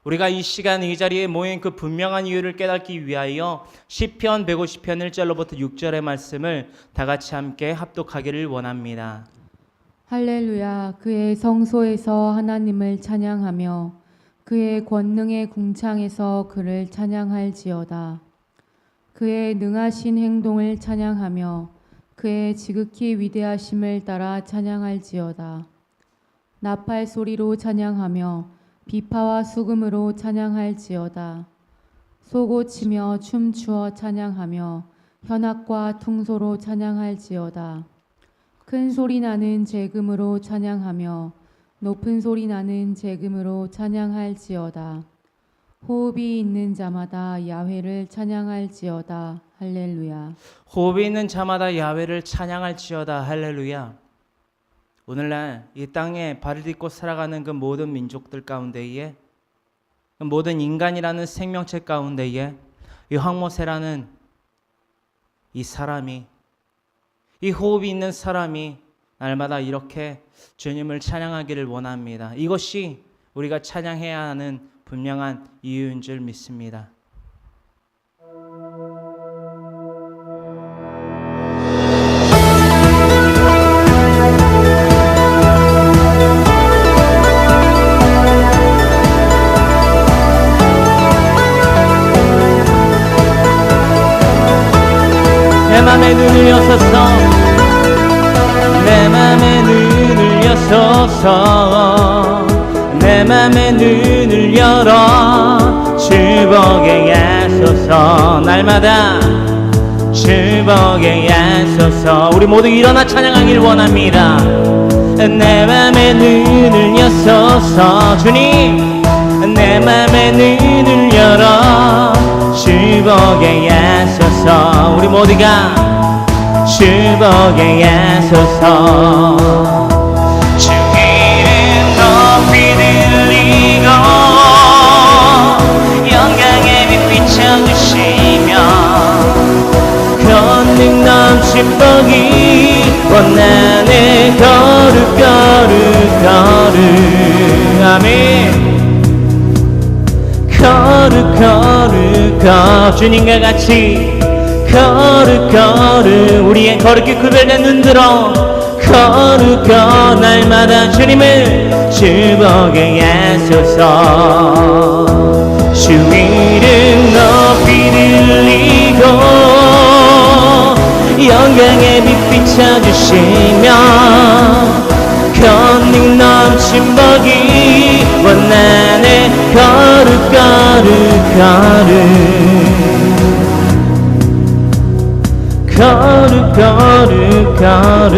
우리가 이 시간 이 자리에 모인 그 분명한 이유를 깨닫기 위하여 시편 150편 1절로부터 6절의 말씀을 다 같이 함께 합독하기를 원합니다. 할렐루야. 그의 성소에서 하나님을 찬양하며 그의 권능의 궁창에서 그를 찬양할지어다. 그의 능하신 행동을 찬양하며 그의 지극히 위대하심을 따라 찬양할지어다. 나팔 소리로 찬양하며 비파와 수금으로 찬양할지어다. 소고치며 춤추어 찬양하며 현악과 퉁소로 찬양할지어다. 큰 소리 나는 재금으로 찬양하며 높은 소리 나는 재금으로 찬양할지어다. 호흡이 있는 자마다 야훼를 찬양할지어다. 할렐루야. 호흡이 있는 자마다 야훼를 찬양할지어다. 할렐루야. 오늘날 이 땅에 발을 딛고 살아가는 그 모든 민족들 가운데에, 그 모든 인간이라는 생명체 가운데에 이 황모세라는 이 사람이, 이 호흡이 있는 사람이 날마다 이렇게 주님을 찬양하기를 원합니다. 이것이 우리가 찬양해야 하는 분명한 이유인 줄 믿습니다. 내 맘에 눈을 여서서, 내 맘에 눈을 여서서, 내 맘에 눈을 열어 주보게 하소서. 날마다 주보게 하소서. 우리 모두 일어나 찬양하길 원합니다. 내 맘에 눈을 여서서, 주님 내 맘에 눈을 열어 주보게 하소서. 우리 모두가 주보게 하소서. 주 이름 높이 들리고 영광의 빛 비춰주시며 권능 넘친 복이 원하네. 거룩 거룩 거룩. 아멘. 거룩 거룩 거룩. 주님과 같이 거룩 거룩. 우리의 거룩히 구별된 눈들어 거룩 거룩. 날마다 주님을 주보게 하소서. 주 이름 높이 들리고 영광의 빛 비춰주시며 권능 넘친 복이 원하네. 거룩 거룩 거룩. 거룩 거룩 거룩.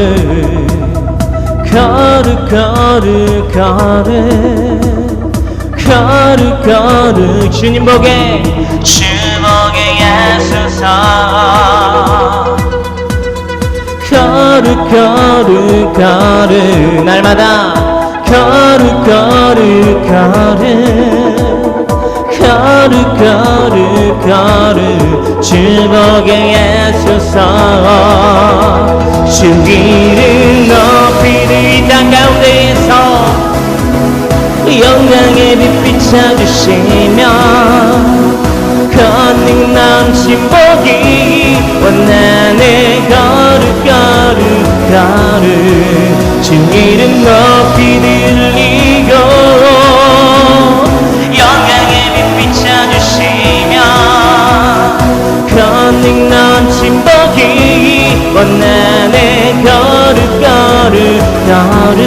거룩 거룩 거룩. 거룩 거룩. 주님 보게 주보게 하소서. 거룩 거룩 거룩. 날마다 거룩 거룩 거룩. 거룩 거룩 거룩. 주보게 하소서. 주 이름 높이 이 땅 가운데에서 영광의 빛 비춰주시며 권능 넘친 복이 원하네. 거룩 거룩 거룩. 주 이름 높이 들리고 영광의 빛 비춰주시며 권능 넘친 복이 원하네. 거룩 거룩 거룩.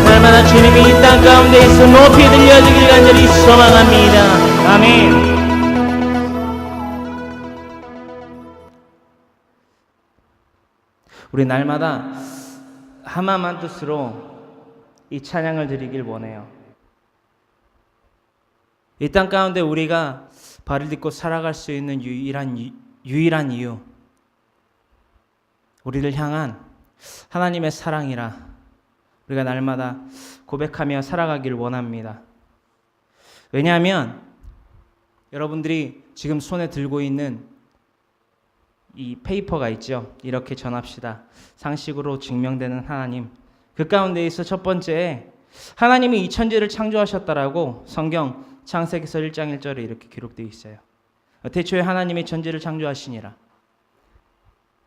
날마다 주님이 이 땅 가운데에서 높이 들려주길 간절히 소망합니다. 아멘. 우리 날마다 하나만 뜻으로 이 찬양을 드리길 원해요. 이 땅 가운데 우리가 발을 딛고 살아갈 수 있는 유일한 이유, 우리를 향한 하나님의 사랑이라 우리가 날마다 고백하며 살아가길 원합니다. 왜냐하면 여러분들이 지금 손에 들고 있는 이 페이퍼가 있죠. 이렇게 전합시다. 상식으로 증명되는 하나님. 그 가운데에서 첫 번째, 하나님이 이 천지를 창조하셨다라고 성경 창세기서 1장 1절에 이렇게 기록되어 있어요. 태초에 하나님이 천지를 창조하시니라.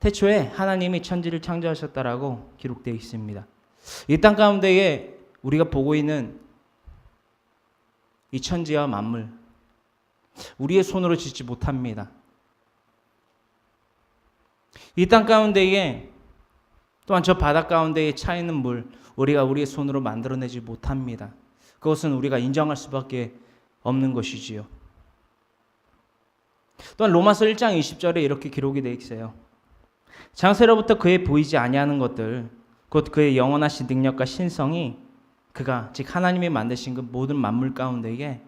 태초에 하나님이 천지를 창조하셨다라고 기록되어 있습니다. 이 땅 가운데에 우리가 보고 있는 이 천지와 만물, 우리의 손으로 짓지 못합니다. 이 땅 가운데에 또한 저 바다 가운데에 차 있는 물, 우리가 우리의 손으로 만들어내지 못합니다. 그것은 우리가 인정할 수밖에 없는 것이지요. 또한 로마서 1장 20절에 이렇게 기록이 되어 있어요. 장세로부터 그의 보이지 아니하는 것들, 곧 그의 영원하신 능력과 신성이 그가 즉 하나님이 만드신 그 모든 만물 가운데에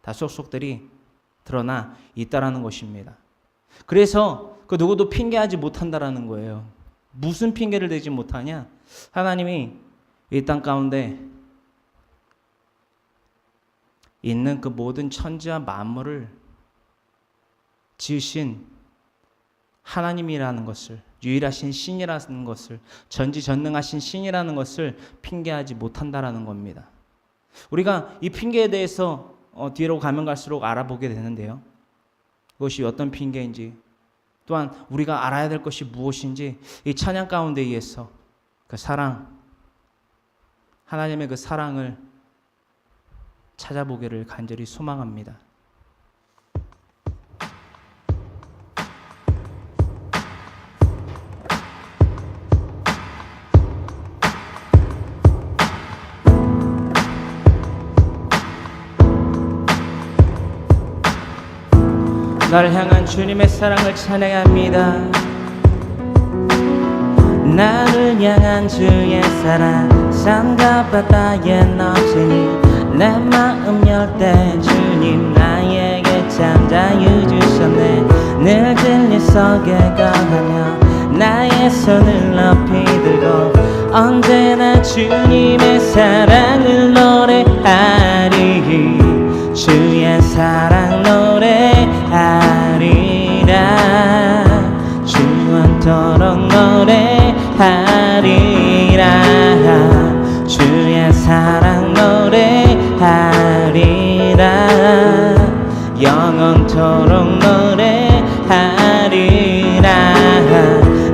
다 속속들이 드러나 있다라는 것입니다. 그래서 그 누구도 핑계하지 못한다라는 거예요. 무슨 핑계를 대지 못하냐? 하나님이 이 땅 가운데 있는 그 모든 천지와 만물을 지으신 하나님이라는 것을, 유일하신 신이라는 것을, 전지전능하신 신이라는 것을 핑계하지 못한다라는 겁니다. 우리가 이 핑계에 대해서 뒤로 가면 갈수록 알아보게 되는데요. 그것이 어떤 핑계인지, 또한 우리가 알아야 될 것이 무엇인지 이 찬양 가운데 의해서 그 사랑, 하나님의 그 사랑을 찾아보기를 간절히 소망합니다. 나를 향한 주님의 사랑을 찬양합니다. 나를 향한 주의 사랑 산과 바다에 넘치니 내 마음 열 때 주님 나에게 참 자유 주셨네. 늘 진리 속에 거하며 나의 손을 높이 들고 언제나 주님의 사랑을 노래하리. 주의 사랑 노래하리라. 주원토록 노래하리라. 주의 사랑 노래하리라. 영원토록 노래하리라.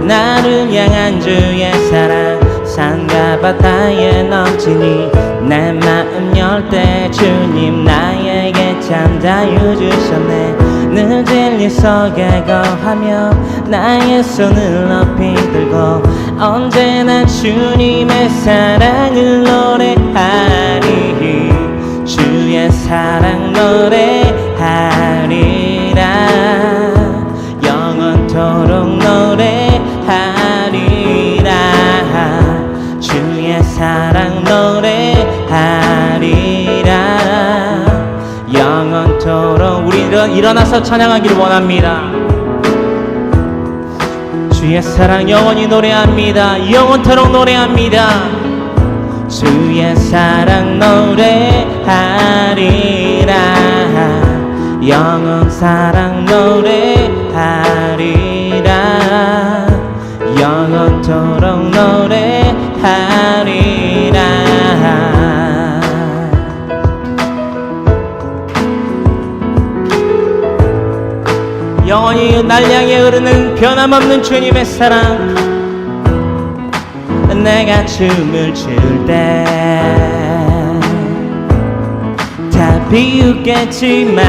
나를 향한 주의 사랑 산과 바다에 넘치니 내 마음 열 때 주님 나에게 참 자유 주셨네. 늘 진리 속에 거하며 나의 손을 높이 들고 언제나 주님의 사랑을 노래하리. 주의 사랑 노래하리라. 영원토록 노래하리라. 주의 사랑 노래하리라. 영원토록 우리 일어나서 찬양하기를 원합니다. 주의 사랑 영원히 노래합니다. 영원토록 노래합니다. 주의 사랑 노래하리라. 영원 사랑 노래하리라. 영원토록 노래하리라. 영원히 날 향해 흐르는 변함없는 주님의 사랑. 내가 춤을 출 때 다 비웃겠지만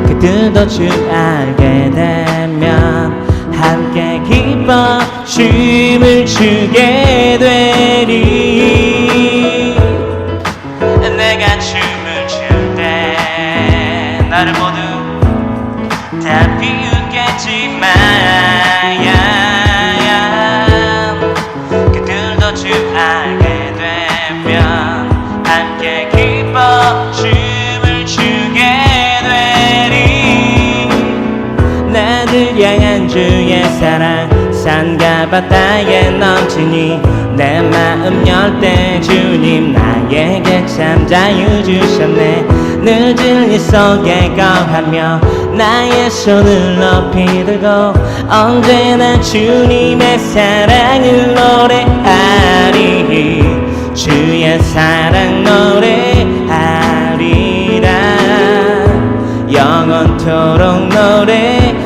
그들도 주 알게 되면 함께 기뻐 춤을 추게 되리. 내가 춤을 출 때 나를 모두 다 비웃겠지만 그들도 주 알게 되면 함께 기뻐 춤을 추게 되리. 나를 향한 주의 사랑 산과 바다에 넘치니 내 마음 열 때 주님 나에게 참 자유 주셨네. 늦은 일 속에 거하며 나의 손을 높이 들고 언제나 주님의 사랑을 노래하리. 주의 사랑 노래하리라. 영원토록 노래하리라.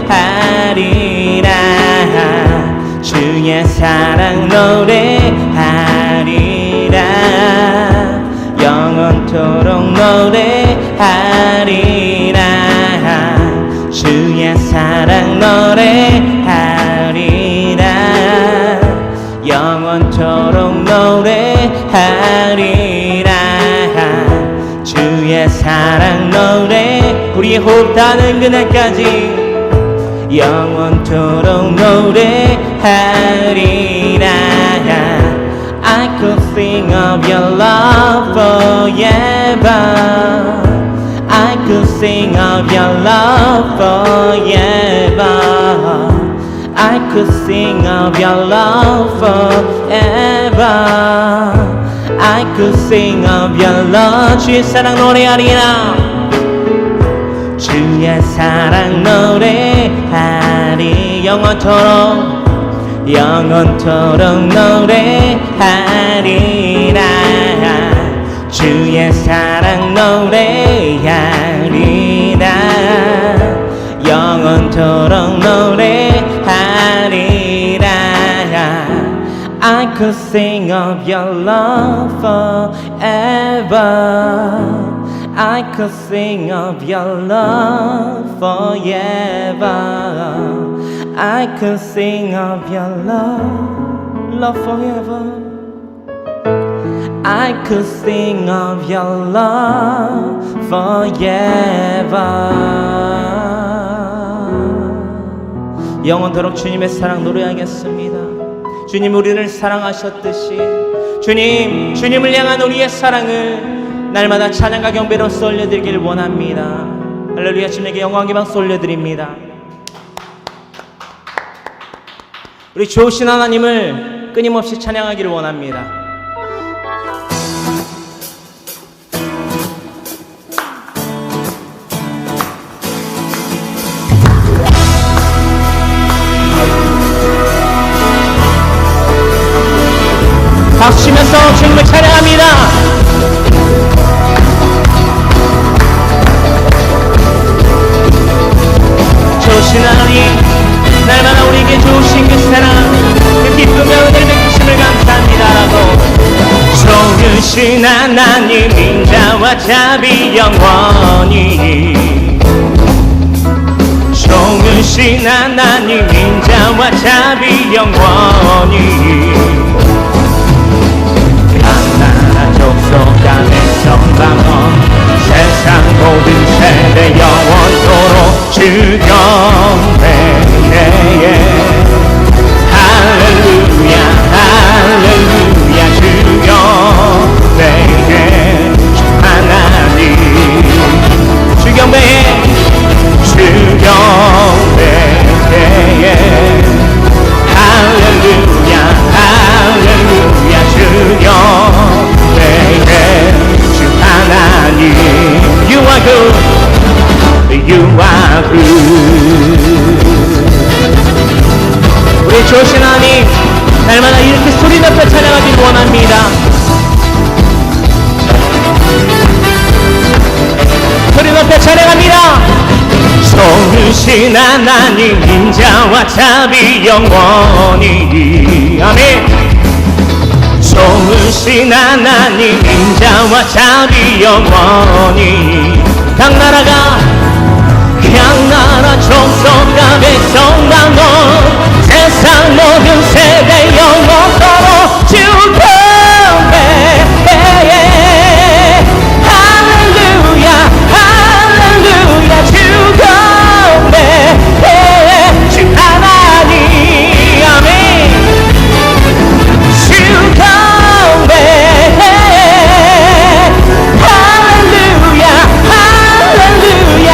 주의 사랑 노래하리라. 영원토록 노래하리라. 주의 사랑 노래하리라. 영원토록 노래하리라. 주의 사랑 노래 우리의 호흡 닿는 그날까지 영원토록 노래하리라. I could sing of your love forever. I could sing of your love forever. I could sing of your love forever. I could sing of your love. 주의 사랑 노래하리라. 주의 사랑 노래하리. 영원토록 영원토록 노래하리라. 주의 사랑 노래하리라. 영원토록 노래하리라. I could sing of your love forever. I could sing of your love forever. I could sing of your love forever. I could sing of your love forever. 영원토록 주님의 사랑 노래하겠습니다. 주님 우리를 사랑하셨듯이 주님을 향한 우리의 사랑을 날마다 찬양과 경배로 쏠려드리길 원합니다. 할렐루야. 주님에게 영광 기방 쏠려드립니다. 우리 좋으신 하나님을 끊임없이 찬양하기를 원합니다. 박수 치면서 주님을 찬양합니다. 좋으신 하나님, 날마다 우리에게 좋으신 그 사랑, 그 기쁨과 은혜를 베푸심을 감사합니다라고. 좋으신 하나님 인자와 자비 영원히. 좋으신 하나님 인자와 자비 영원히. 나라 족속간의 성방언 세상 모든 세대 영원토록 주 경배해. 할렐루야 할렐루야 주 경배해. 주 하나님 주 경배해. 주 경배해. 할렐루야 할렐루야 주 경배해. 주 하나님 You are good You are good. 우리 좋으신 하나님 날마다 이렇게 소리 높여 찬양하길 원합니다. 소리 높여 찬양합니다. 좋으신 하나님 인자와 자비 영원히. 아멘. 좋으신 하나님 인자와 자비 영원히. 각 나라 족속과 백성방언 세상 모든 세대 영원토록 주 경배해. 할렐루야 할렐루야 주 경배해. 주 하나님 아멘. 주 경배해. 할렐루야 할렐루야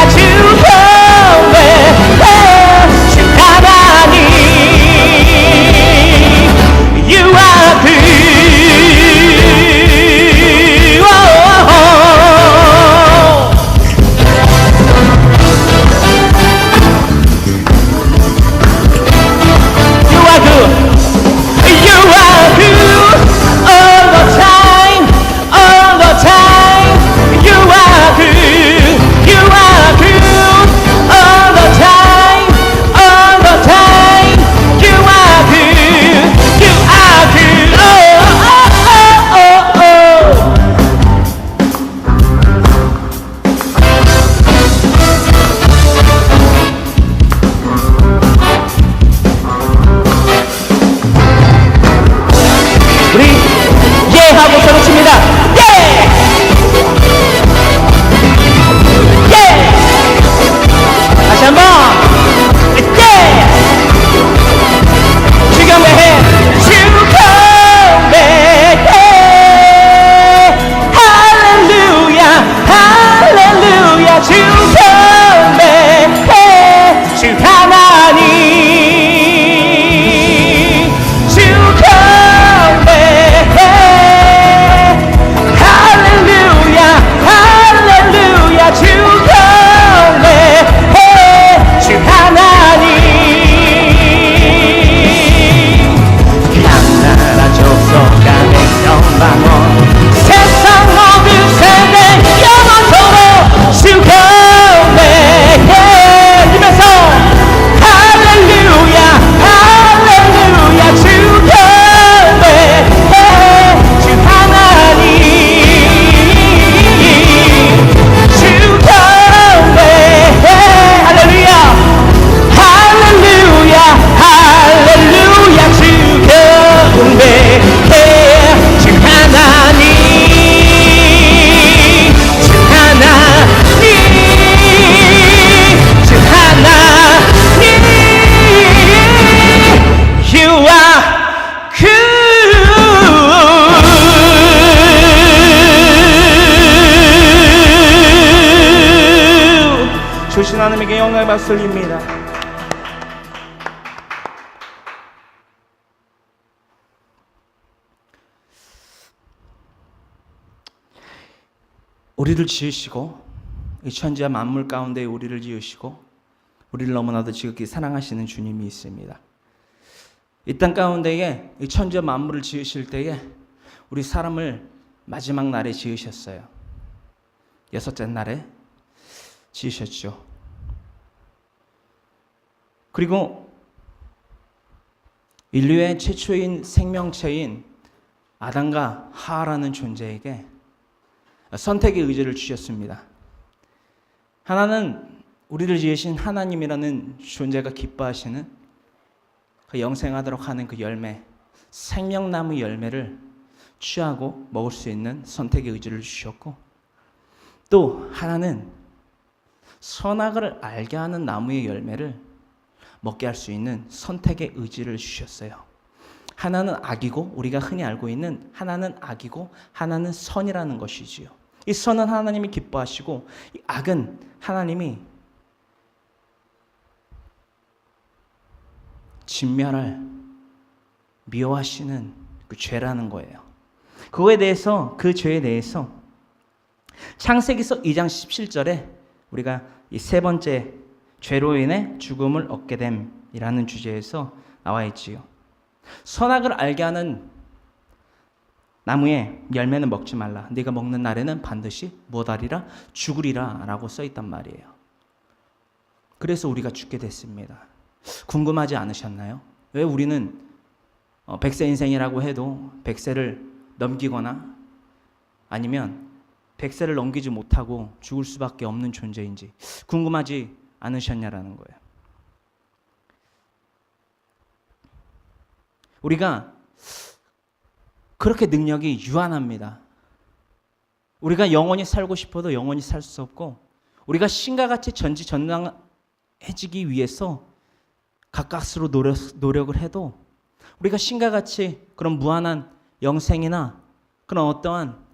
주신 하나님에게 영광의 박수 올립니다. 우리를 지으시고 이 천지와 만물 가운데 우리를 지으시고 우리를 너무나도 지극히 사랑하시는 주님이 있습니다. 이 땅 가운데에 이 천지와 만물을 지으실 때에 우리 사람을 마지막 날에 지으셨어요. 6째 날에 지으셨죠. 그리고 인류의 최초인 생명체인 아담과 하와라는 존재에게 선택의 의지를 주셨습니다. 하나는 우리를 지으신 하나님이라는 존재가 기뻐하시는 그 영생하도록 하는 그 열매, 생명나무 열매를 취하고 먹을 수 있는 선택의 의지를 주셨고, 또 하나는 선악을 알게 하는 나무의 열매를 먹게 할 수 있는 선택의 의지를 주셨어요. 하나는 악이고 우리가 흔히 알고 있는 하나는 악이고 하나는 선이라는 것이지요. 이 선은 하나님이 기뻐하시고 이 악은 하나님이 진멸할 미워하시는 그 죄라는 거예요. 그거에 대해서 그 죄에 대해서 창세기서 2장 17절에 우리가 이 세 번째 죄로 인해 죽음을 얻게 됨이라는 주제에서 나와 있지요. 선악을 알게 하는 나무의 열매는 먹지 말라. 네가 먹는 날에는 반드시 무엇하리라? 죽으리라 라고 써 있단 말이에요. 그래서 우리가 죽게 됐습니다. 궁금하지 않으셨나요? 왜 우리는 100세 인생이라고 해도 100세를 넘기거나 아니면 100세를 넘기지 못하고 죽을 수밖에 없는 존재인지 궁금하지 않으셨냐라는 거예요. 우리가 그렇게 능력이 유한합니다. 우리가 영원히 살고 싶어도 영원히 살 수 없고 우리가 신과 같이 전지전능해지기 위해서 가까스로 노력을 해도 우리가 신과 같이 그런 무한한 영생이나 그런 어떠한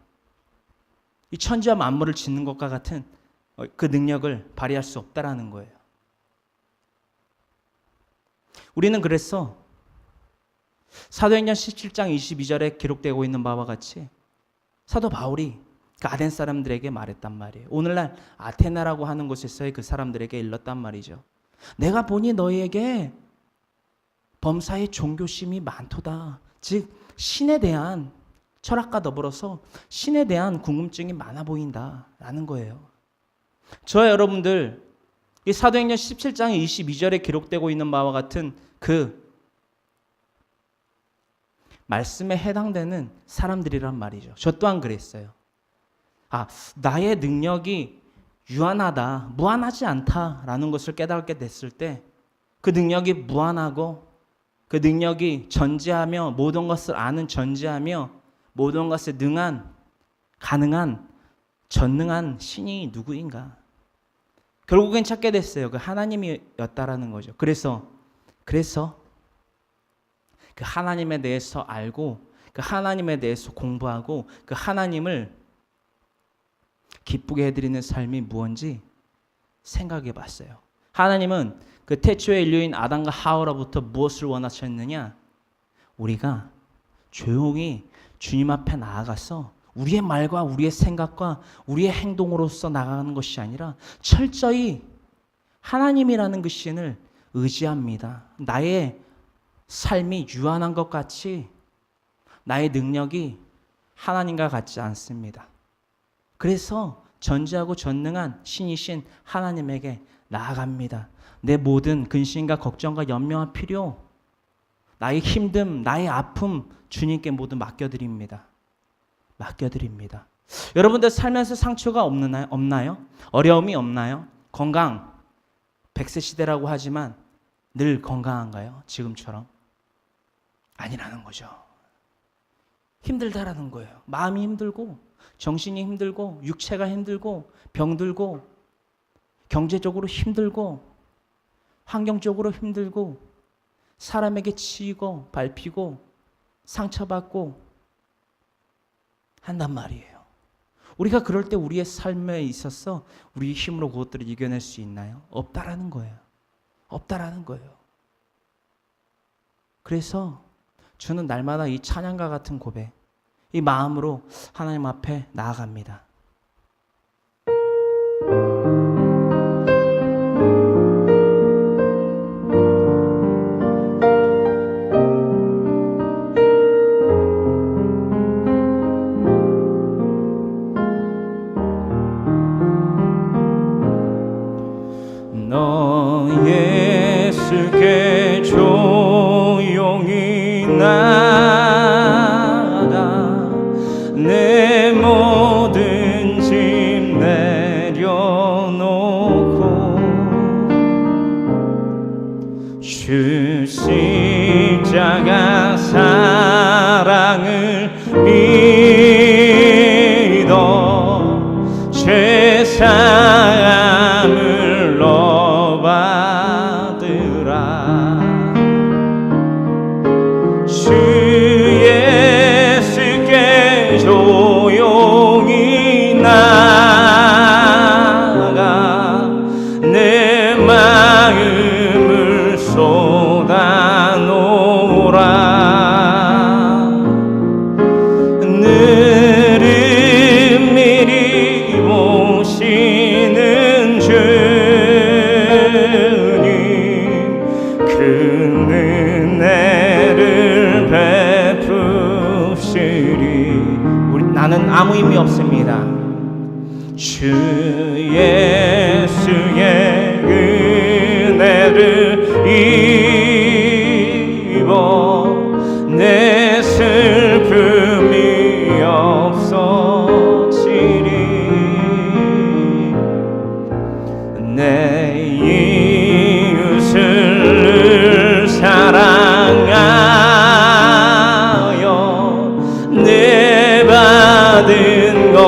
이 천지와 만물을 짓는 것과 같은 그 능력을 발휘할 수 없다라는 거예요. 우리는 그래서 사도행전 17장 22절에 기록되고 있는 바와 같이 사도 바울이 그 아덴 사람들에게 말했단 말이에요. 오늘날 아테나라고 하는 곳에서의 그 사람들에게 일렀단 말이죠. 내가 보니 너희에게 범사의 종교심이 많도다. 즉 신에 대한 철학과 더불어서 신에 대한 궁금증이 많아 보인다라는 거예요. 저와 여러분들 이 사도행전 17장 22절에 기록되고 있는 바와 같은 그 말씀에 해당되는 사람들이란 말이죠. 저 또한 그랬어요. 나의 능력이 유한하다, 무한하지 않다라는 것을 깨닫게 됐을 때 그 능력이 무한하고 그 능력이 전지하며 모든 것을 아는 전지하며 모든 것에 능한, 가능한, 전능한 신이 누구인가? 결국엔 찾게 됐어요. 그 하나님이었다라는 거죠. 그래서 그 하나님에 대해서 알고 그 하나님에 대해서 공부하고 그 하나님을 기쁘게 해드리는 삶이 무엇인지 생각해 봤어요. 하나님은 그 태초의 인류인 아담과 하와로부터 무엇을 원하셨느냐? 우리가 조용히 주님 앞에 나아가서 우리의 말과 우리의 생각과 우리의 행동으로서 나가는 것이 아니라 철저히 하나님이라는 그 신을 의지합니다. 나의 삶이 유한한 것 같이 나의 능력이 하나님과 같지 않습니다. 그래서 전지하고 전능한 신이신 하나님에게 나아갑니다. 내 모든 근심과 걱정과 연명과 필요, 나의 힘듦, 나의 아픔 주님께 모두 맡겨드립니다. 맡겨드립니다. 여러분들 살면서 상처가 없나요? 어려움이 없나요? 건강, 100세 시대라고 하지만 늘 건강한가요? 지금처럼? 아니라는 거죠. 힘들다라는 거예요. 마음이 힘들고 정신이 힘들고 육체가 힘들고 병들고 경제적으로 힘들고 환경적으로 힘들고 사람에게 치이고 밟히고 상처받고 한단 말이에요. 우리가 그럴 때 우리의 삶에 있어서 우리의 힘으로 그것들을 이겨낼 수 있나요? 없다라는 거예요. 없다라는 거예요. 그래서 저는 날마다 이 찬양과 같은 고백, 이 마음으로 하나님 앞에 나아갑니다. 너 예수께 조용히 나가 내 모든 짐 내려놓고 주 십자가 사랑을 믿어 죄사함을 받으라. 주 예수께 조용히 나가 내 마음을 쏟아놓으라. 늘은 미리 모시는 주님 그 은혜를 베푸시리. 나는 아무 힘이 없습니다. 주 예수의 은혜를 입어 내 슬픔이 없어지리. 내 이웃을 사랑하여 내 받은 것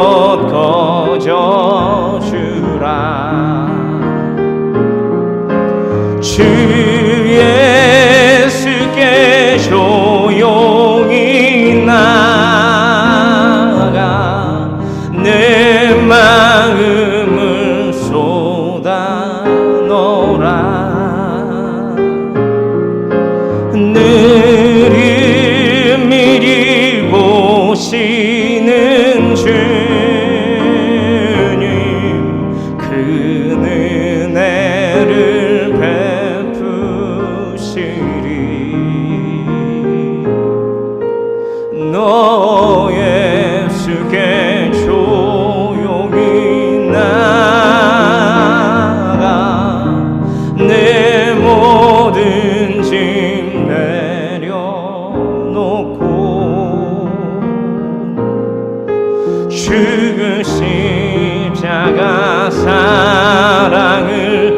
거저주라. 주 예수께 조용히 나가 내 마음을 쏟아놓으라. 늘은 미리 보시는 주님 그 은혜를 베푸시리. 너 예수께 조용히 나가 내 모든 짐 내려놓고 주 십자가 사랑을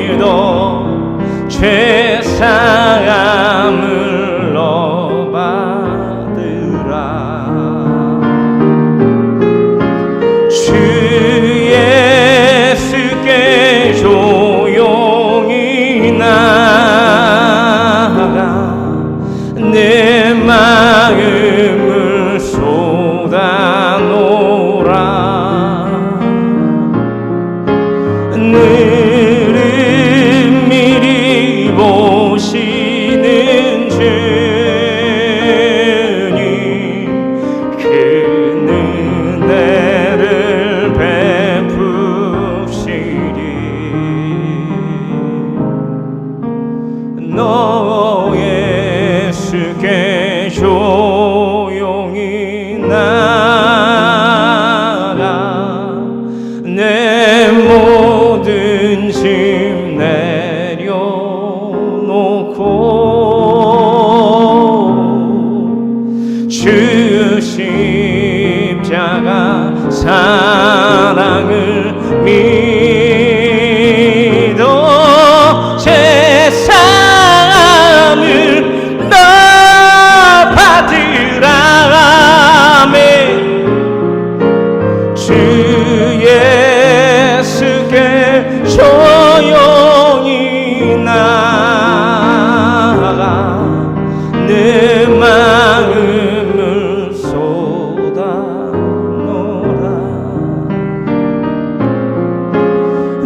믿어 죄사함을 너 받으라. 주 예수께 조용히 나가 내 마음을 쏟아놓으라. 늘은 미리 보시는 주님 그 은혜를 베푸시리. 너 예수께 조용히 나가 내 모든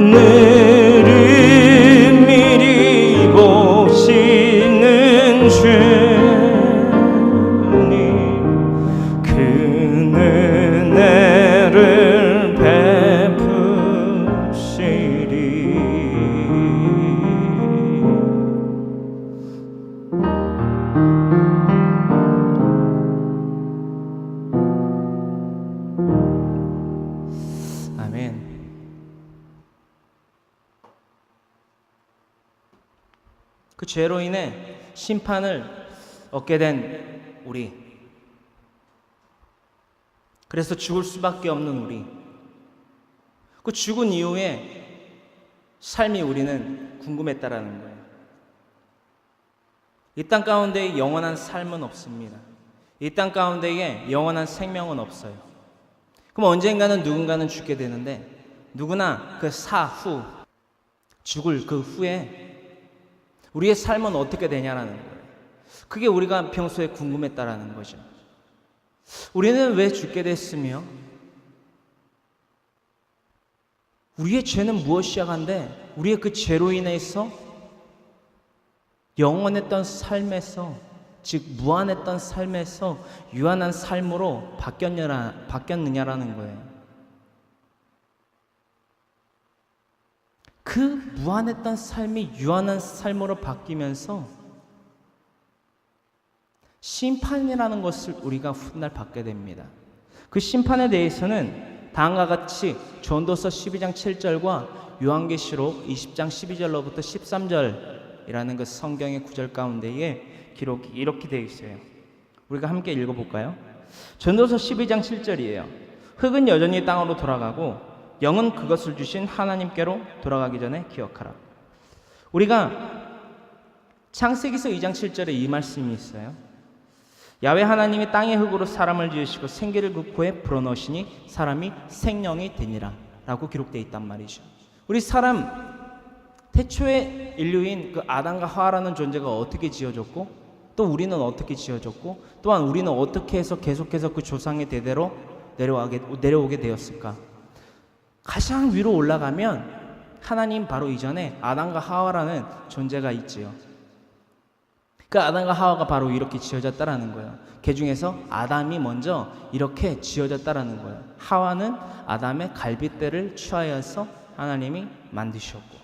늘은미리 보시는 주님, 그 은혜를 베푸시리. 아멘. 그 죄로 인해 심판을 얻게 된 우리, 그래서 죽을 수밖에 없는 우리, 그 죽은 이후에 삶이 우리는 궁금했다라는 거예요. 이 땅 가운데 영원한 삶은 없습니다. 이 땅 가운데에 영원한 생명은 없어요. 그럼 언젠가는 누군가는 죽게 되는데, 누구나 그 사후, 죽을 그 후에 우리의 삶은 어떻게 되냐라는 거예요. 그게 우리가 평소에 궁금했다라는 거죠. 우리는 왜 죽게 됐으며, 우리의 죄는 무엇이야간데 우리의 그 죄로 인해서 영원했던 삶에서, 즉 무한했던 삶에서 유한한 삶으로 바뀌었느냐라는 거예요. 그 무한했던 삶이 유한한 삶으로 바뀌면서 심판이라는 것을 우리가 훗날 받게 됩니다. 그 심판에 대해서는 다음과 같이 전도서 12장 7절과 요한계시록 20장 12절로부터 13절이라는 그 성경의 구절 가운데에 기록이 이렇게 되어 있어요. 우리가 함께 읽어볼까요? 전도서 12장 7절이에요. 흙은 여전히 땅으로 돌아가고 영은 그것을 주신 하나님께로 돌아가기 전에 기억하라. 우리가 창세기서 2장 7절에 이 말씀이 있어요. 야훼 하나님이 땅의 흙으로 사람을 지으시고 생기를 그 코에 불어넣으시니 사람이 생명이 되니라 라고 기록되어 있단 말이죠. 우리 사람, 태초의 인류인 그 아담과 하와라는 존재가 어떻게 지어졌고, 또 우리는 어떻게 지어졌고, 또한 우리는 어떻게 해서 계속해서 그 조상의 대대로 내려오게 되었을까? 가장 위로 올라가면 하나님 바로 이전에 아담과 하와라는 존재가 있지요. 그 아담과 하와가 바로 이렇게 지어졌다라는 거예요. 그 중에서 아담이 먼저 이렇게 지어졌다라는 거예요. 하와는 아담의 갈빗대를 취하여서 하나님이 만드셨고,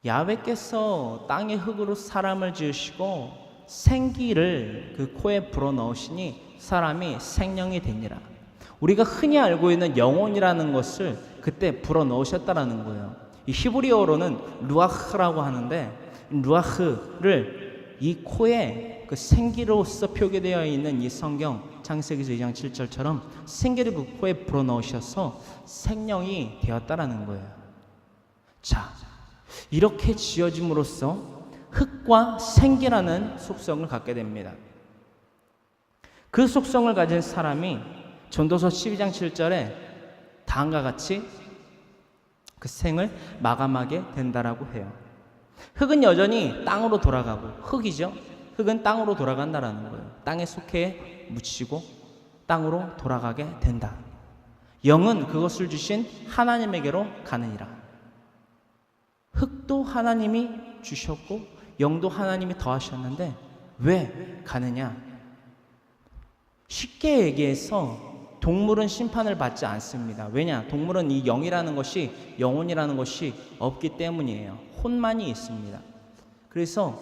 야훼께서 땅의 흙으로 사람을 지으시고 생기를 그 코에 불어넣으시니 사람이 생명이 되니라. 우리가 흔히 알고 있는 영혼이라는 것을 그때 불어넣으셨다라는 거예요. 이 히브리어로는 루아흐라고 하는데, 루아흐를 이 코에 그 생기로서 표기되어 있는 이 성경 창세기서 2장 7절처럼 생기를 그 코에 불어넣으셔서 생명이 되었다라는 거예요. 자, 이렇게 지어짐으로써 흙과 생기라는 속성을 갖게 됩니다. 그 속성을 가진 사람이 전도서 12장 7절에 다음과 같이 그 생을 마감하게 된다라고 해요. 흙은 여전히 땅으로 돌아가고, 흙이죠. 흙은 땅으로 돌아간다라는 거예요. 땅에 속해 묻히고 땅으로 돌아가게 된다. 영은 그것을 주신 하나님에게로 가느니라. 흙도 하나님이 주셨고 영도 하나님이 더하셨는데 왜 가느냐? 쉽게 얘기해서 동물은 심판을 받지 않습니다. 왜냐? 동물은 이 영이라는 것이, 영혼이라는 것이 없기 때문이에요. 혼만이 있습니다. 그래서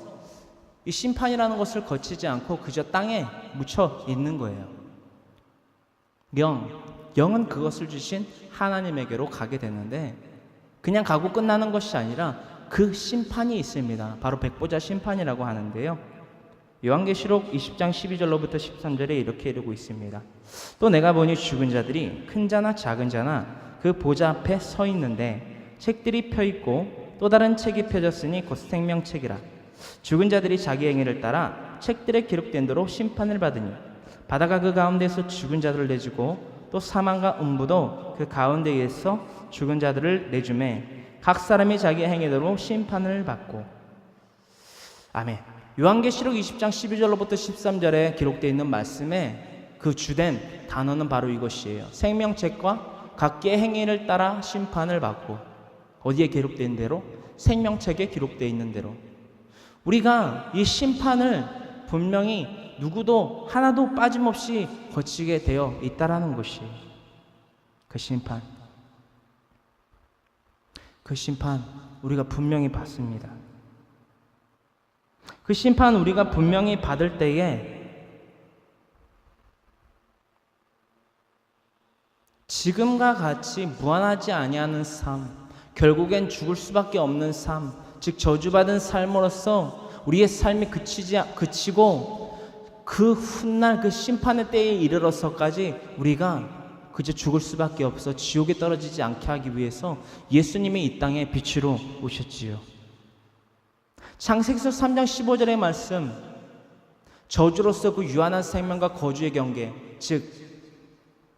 이 심판이라는 것을 거치지 않고 그저 땅에 묻혀 있는 거예요. 영은 그것을 주신 하나님에게로 가게 되는데, 그냥 가고 끝나는 것이 아니라 그 심판이 있습니다. 바로 백보자 심판이라고 하는데요. 요한계시록 20장 12절로부터 13절에 이렇게 이르고 있습니다. 또 내가 보니 죽은 자들이 큰 자나 작은 자나 그 보좌 앞에 서 있는데 책들이 펴 있고 또 다른 책이 펴졌으니 곧 생명책이라. 죽은 자들이 자기 행위를 따라 책들에 기록된 대로 심판을 받으니 바다가 그 가운데에서 죽은 자들을 내주고 또 사망과 음부도 그 가운데에서 죽은 자들을 내주매 각 사람이 자기 행위대로 심판을 받고. 아멘. 요한계시록 20장 12절로부터 13절에 기록되어 있는 말씀에 그 주된 단어는 바로 이것이에요. 생명책과 각기의 행위를 따라 심판을 받고, 어디에 기록되어 있는 대로? 생명책에 기록되어 있는 대로. 우리가 이 심판을 분명히 누구도 하나도 빠짐없이 거치게 되어 있다라는 것이에요. 그 심판 우리가 분명히 받습니다. 그 심판 우리가 분명히 받을 때에 지금과 같이 무한하지 아니하는 삶, 결국엔 죽을 수밖에 없는 삶, 즉 저주받은 삶으로서 우리의 삶이 그치고 그 훗날 그 심판의 때에 이르러서까지 우리가 그저 죽을 수밖에 없어 지옥에 떨어지지 않게 하기 위해서 예수님이 이 땅에 빛으로 오셨지요. 창세기서 3장 15절의 말씀, 저주로서 그 유한한 생명과 거주의 경계, 즉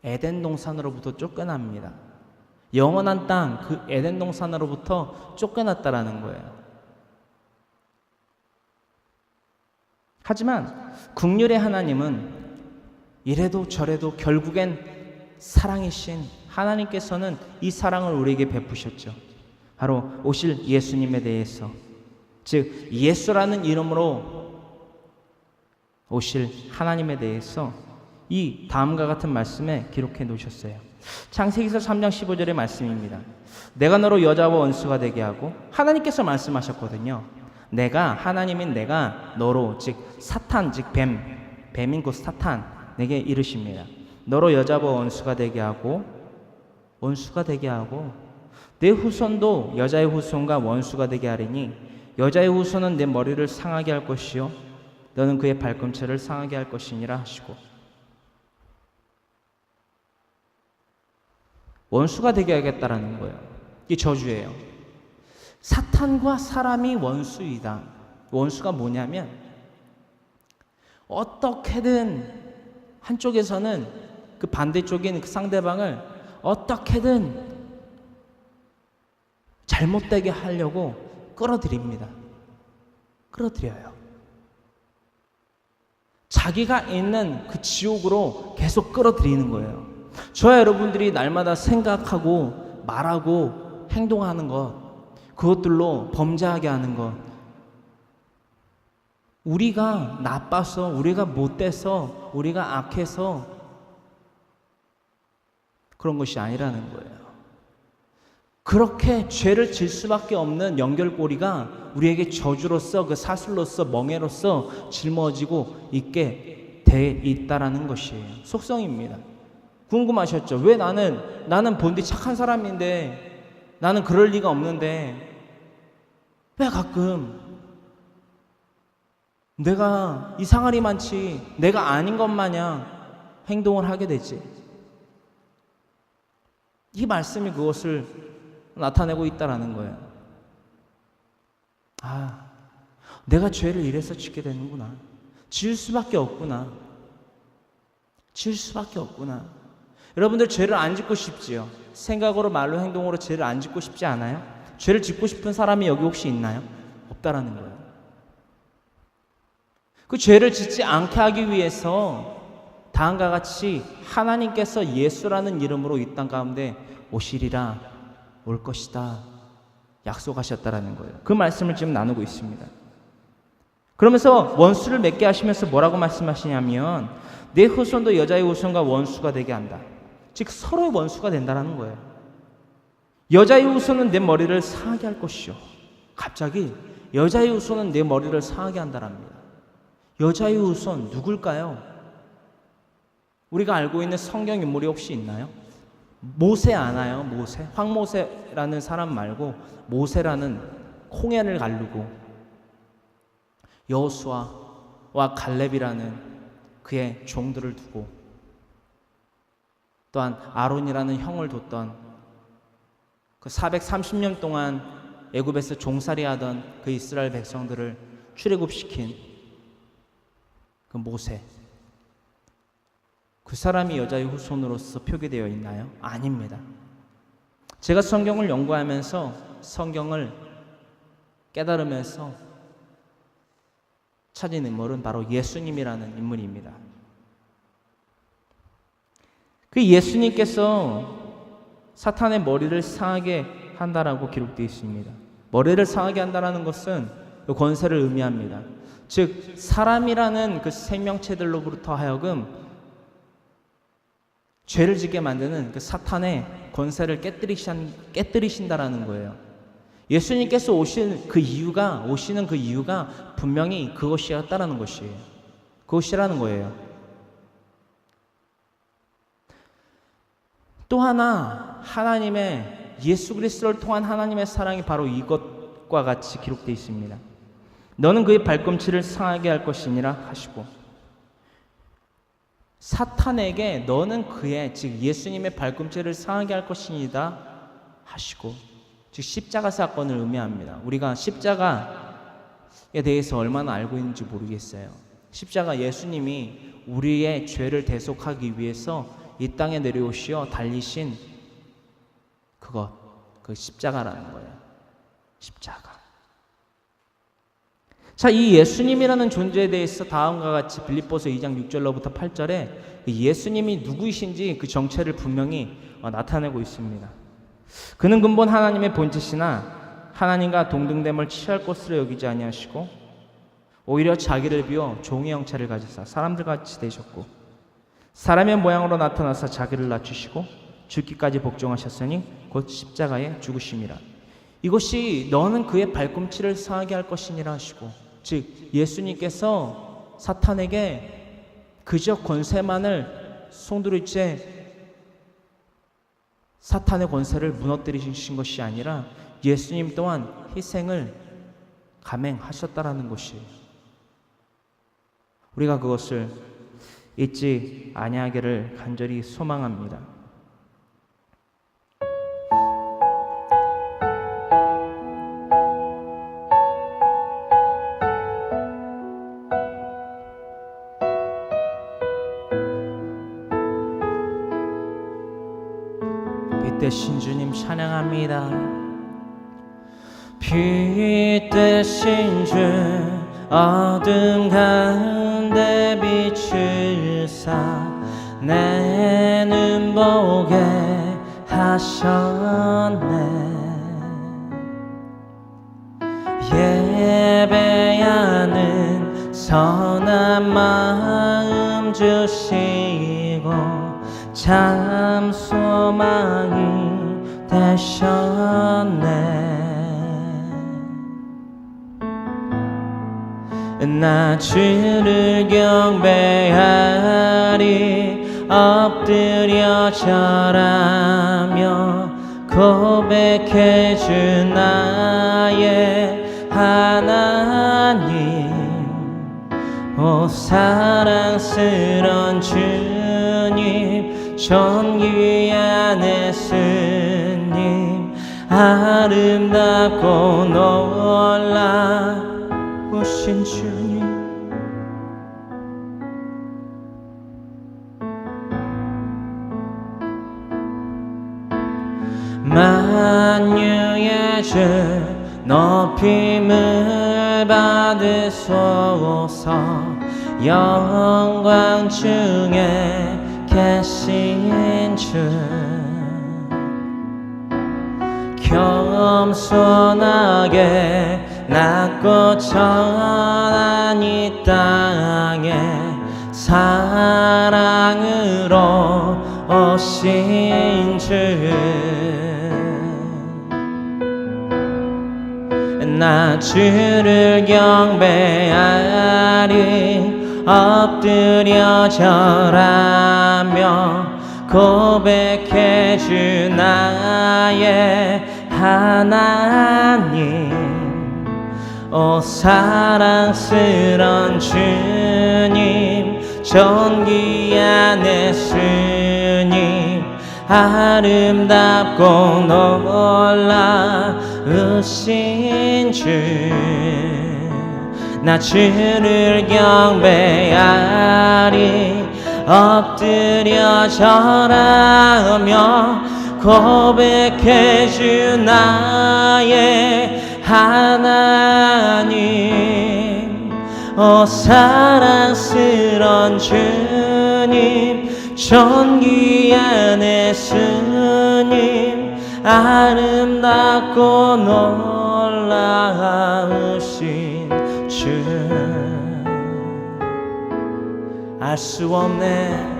에덴 동산으로부터 쫓겨납니다. 영원한 땅, 그 에덴 동산으로부터 쫓겨났다라는 거예요. 하지만 긍휼의 하나님은 이래도 저래도 결국엔 사랑이신 하나님께서는 이 사랑을 우리에게 베푸셨죠. 바로 오실 예수님에 대해서, 즉 예수라는 이름으로 오실 하나님에 대해서 이 다음과 같은 말씀에 기록해 놓으셨어요. 창세기서 3장 15절의 말씀입니다. 내가 너로 여자와 원수가 되게 하고, 하나님께서 말씀하셨거든요. 내가, 하나님인 내가 너로, 즉 사탄, 즉 뱀인 곧 사탄, 내게 이르십니다. 너로 여자와 원수가 되게 하고 내 후손도 여자의 후손과 원수가 되게 하리니 여자의 후손은 내 머리를 상하게 할 것이요 너는 그의 발꿈치를 상하게 할 것이니라 하시고, 원수가 되게 하겠다라는 거예요. 이게 저주예요. 사탄과 사람이 원수이다. 원수가 뭐냐면 어떻게든 한쪽에서는 그 반대쪽인 그 상대방을 어떻게든 잘못되게 하려고 끌어들입니다. 끌어들여요. 자기가 있는 그 지옥으로 계속 끌어들이는 거예요. 저와 여러분들이 날마다 생각하고 말하고 행동하는 것, 그것들로 범죄하게 하는 것, 우리가 나빠서, 우리가 못돼서, 우리가 악해서 그런 것이 아니라는 거예요. 그렇게 죄를 질 수밖에 없는 연결고리가 우리에게 저주로서, 그 사슬로서, 멍에로서 짊어지고 있게 돼 있다라는 것이에요. 속성입니다. 궁금하셨죠? 왜 나는 본디 착한 사람인데, 나는 그럴 리가 없는데 왜 가끔 내가 이상하리 많지, 내가 아닌 것 마냥 행동을 하게 되지? 이 말씀이 그것을 나타내고 있다라는 거예요. 아, 내가 죄를 이래서 짓게 되는구나. 지을 수밖에 없구나. 여러분들 죄를 안 짓고 싶지요? 생각으로, 말로, 행동으로 죄를 안 짓고 싶지 않아요? 죄를 짓고 싶은 사람이 여기 혹시 있나요? 없다라는 거예요. 그 죄를 짓지 않게 하기 위해서 다음과 같이 하나님께서 예수라는 이름으로 이 땅 가운데 오시리라, 올 것이다 약속하셨다라는 거예요. 그 말씀을 지금 나누고 있습니다. 그러면서 원수를 맺게 하시면서 뭐라고 말씀하시냐면 내 후손도 여자의 후손과 원수가 되게 한다. 즉 서로의 원수가 된다는 거예요. 여자의 후손은 내 머리를 상하게 할 것이요. 갑자기 여자의 후손은 내 머리를 상하게 한다랍니다. 여자의 후손 누굴까요? 우리가 알고 있는 성경 인물이 혹시 있나요? 모세 아나요? 모세? 황모세라는 사람 말고 모세라는 홍해를 가르고 여호수아와 갈렙이라는 그의 종들을 두고 또한 아론이라는 형을 뒀던 그 430년 동안 애굽에서 종살이하던 그 이스라엘 백성들을 출애굽시킨 그 모세, 그 사람이 여자의 후손으로서 표기되어 있나요? 아닙니다. 제가 성경을 연구하면서 성경을 깨달으면서 찾은 인물은 바로 예수님이라는 인물입니다. 그 예수님께서 사탄의 머리를 상하게 한다라고 기록되어 있습니다. 머리를 상하게 한다라는 것은 그 권세를 의미합니다. 즉 사람이라는 그 생명체들로부터 하여금 죄를 짓게 만드는 그 사탄의 권세를 깨뜨리신다라는 거예요. 예수님께서 오시는 그 이유가 분명히 그것이었다라는 것이에요. 그것이라는 거예요. 또 하나 하나님의 예수 그리스도를 통한 하나님의 사랑이 바로 이것과 같이 기록되어 있습니다. 너는 그의 발꿈치를 상하게 할 것이니라 하시고, 사탄에게 너는 그의 즉 예수님의 발꿈치를 상하게 할 것이니다 하시고, 즉 십자가 사건을 의미합니다. 우리가 십자가에 대해서 얼마나 알고 있는지 모르겠어요. 십자가 예수님이 우리의 죄를 대속하기 위해서 이 땅에 내려오시어 달리신 그 십자가라는 거예요. 십자가. 자, 이 예수님이라는 존재에 대해서 다음과 같이 빌립보서 2장 6절로부터 8절에 예수님이 누구이신지 그 정체를 분명히 나타내고 있습니다. 그는 근본 하나님의 본체시나 하나님과 동등됨을 취할 것으로 여기지 아니하시고 오히려 자기를 비워 종의 형체를 가지사 사람들같이 되셨고 사람의 모양으로 나타나사 자기를 낮추시고 죽기까지 복종하셨으니 곧 십자가에 죽으심이라. 이것이 너는 그의 발꿈치를 상하게 할 것이니라 하시고, 즉 예수님께서 사탄에게 그저 권세만을 송두리째 사탄의 권세를 무너뜨리신 것이 아니라 예수님 또한 희생을 감행하셨다라는 것이에요. 우리가 그것을 잊지 아니하기를 간절히 소망합니다. 빛 대신 주님 찬양합니다. 빛 대신 주 어둠 가운데 비추사 내 눈 보게 하셨네. 예배하는 선한 마음 주시고 참 소망이 되셨네. 나 주를 경배하리 엎드려 절하며 고백해 주 나의 하나님. 오 사랑스런 주님 존귀한 예수님 아름답고 놀라우신 주님. 만유의 주 높임을 받으소서. 영광 중에 계신 주 겸손하게 낮고 천한 이 땅에 사랑으로 오신 주. 나 주를 경배하리 엎드려 절하며 고백해 주 나의 하나님. 오 사랑스런 주님 존귀한 예수님 아름답고 놀라우신 주. 나 주를 경배하리 엎드려 절하며 고백해 주 나의 하나님. 오 사랑스런 주님 존귀한 예수님 아름답고 놀라우신 주 알 수 없네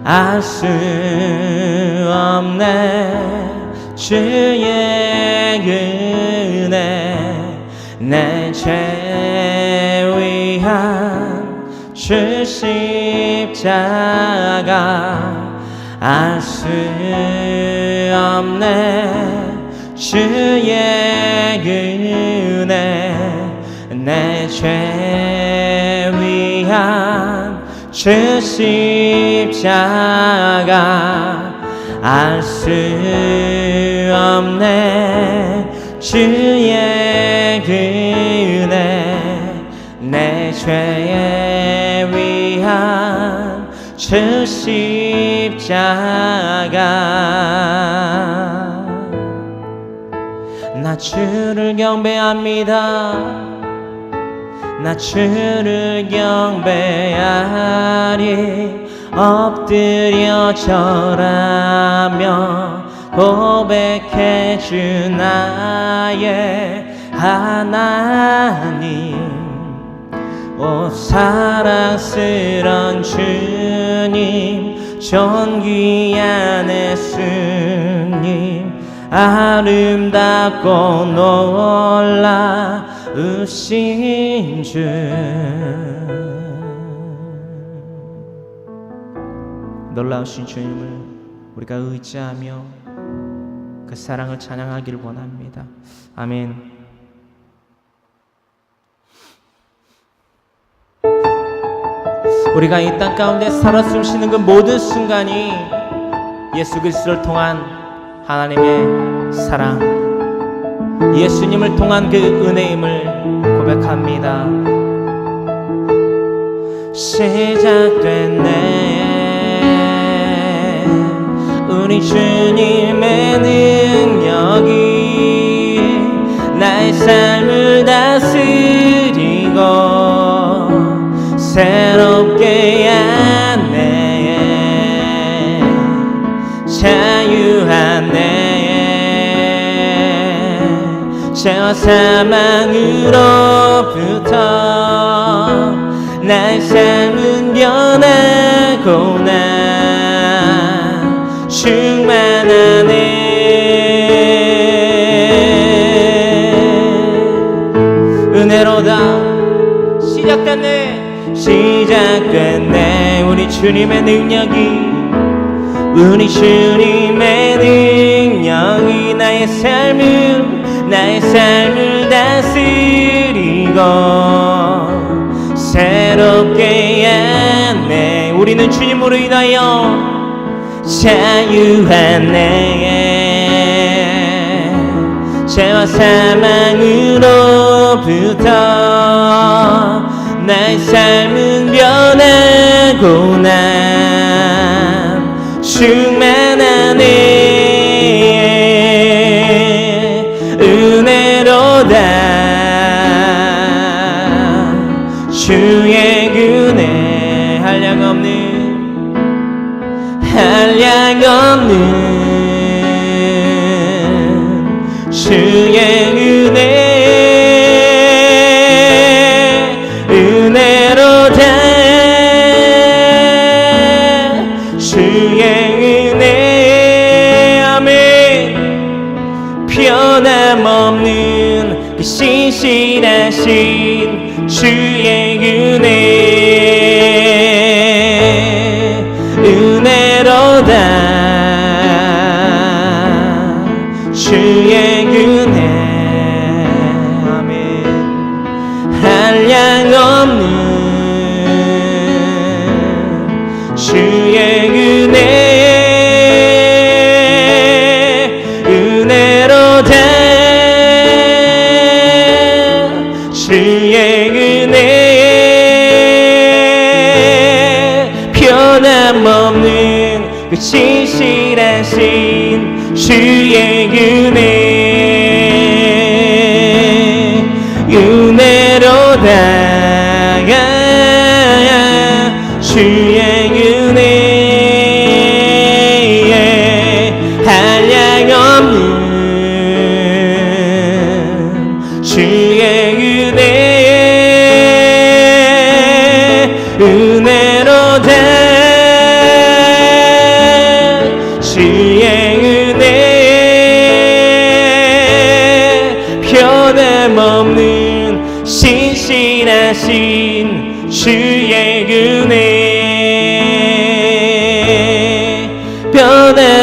알 수 없네 주의 은혜 내 죄 위한 주 십자가 알 수 없네 주의 은혜 내 죄 위한 주 십자가 알 수 없네 주의 은혜 내 죄에 위한 주 십자가 나 주를 경배합니다 나 주를 경배하리 엎드려 절하며 고백해 주 나의 하나님 오 사랑스런 주님 존귀한 예수님 아름답고 놀라우신 주 놀라우신 주님을 우리가 의지하며 그 사랑을 찬양하기를 원합니다. 아멘. 우리가 이 땅 가운데 살아 숨쉬는 그 모든 순간이 예수 그리스도를 통한 하나님의 사랑, 예수님을 통한 그 은혜임을 고백합니다. 시작됐네 우리 주님의 능력이 나의 삶을 다스리고 새롭게 하네 자유하네 죄와 사망으로부터 나의 삶은 변하고 나 충만하네 은혜로다 시작됐네 우리 주님의 능력이 우리 주님의 능력이 나의 삶을 다스리고 새롭게 하네 우리는 주님으로 인하여 자유하네 죄와 사망으로부터 나의 삶은 변하고 난 충만하네 은혜로다 주의 은혜 한량 없는 주의 은혜 은혜로다 주의 은혜 아멘 변함없는 그 신실하신 주의 은혜 은혜로다 주의 은혜 아멘 한량 없는 주의 은혜 은혜로다 주의 은혜 변함없는 그 신실하신 주의 은혜 은혜로다 주의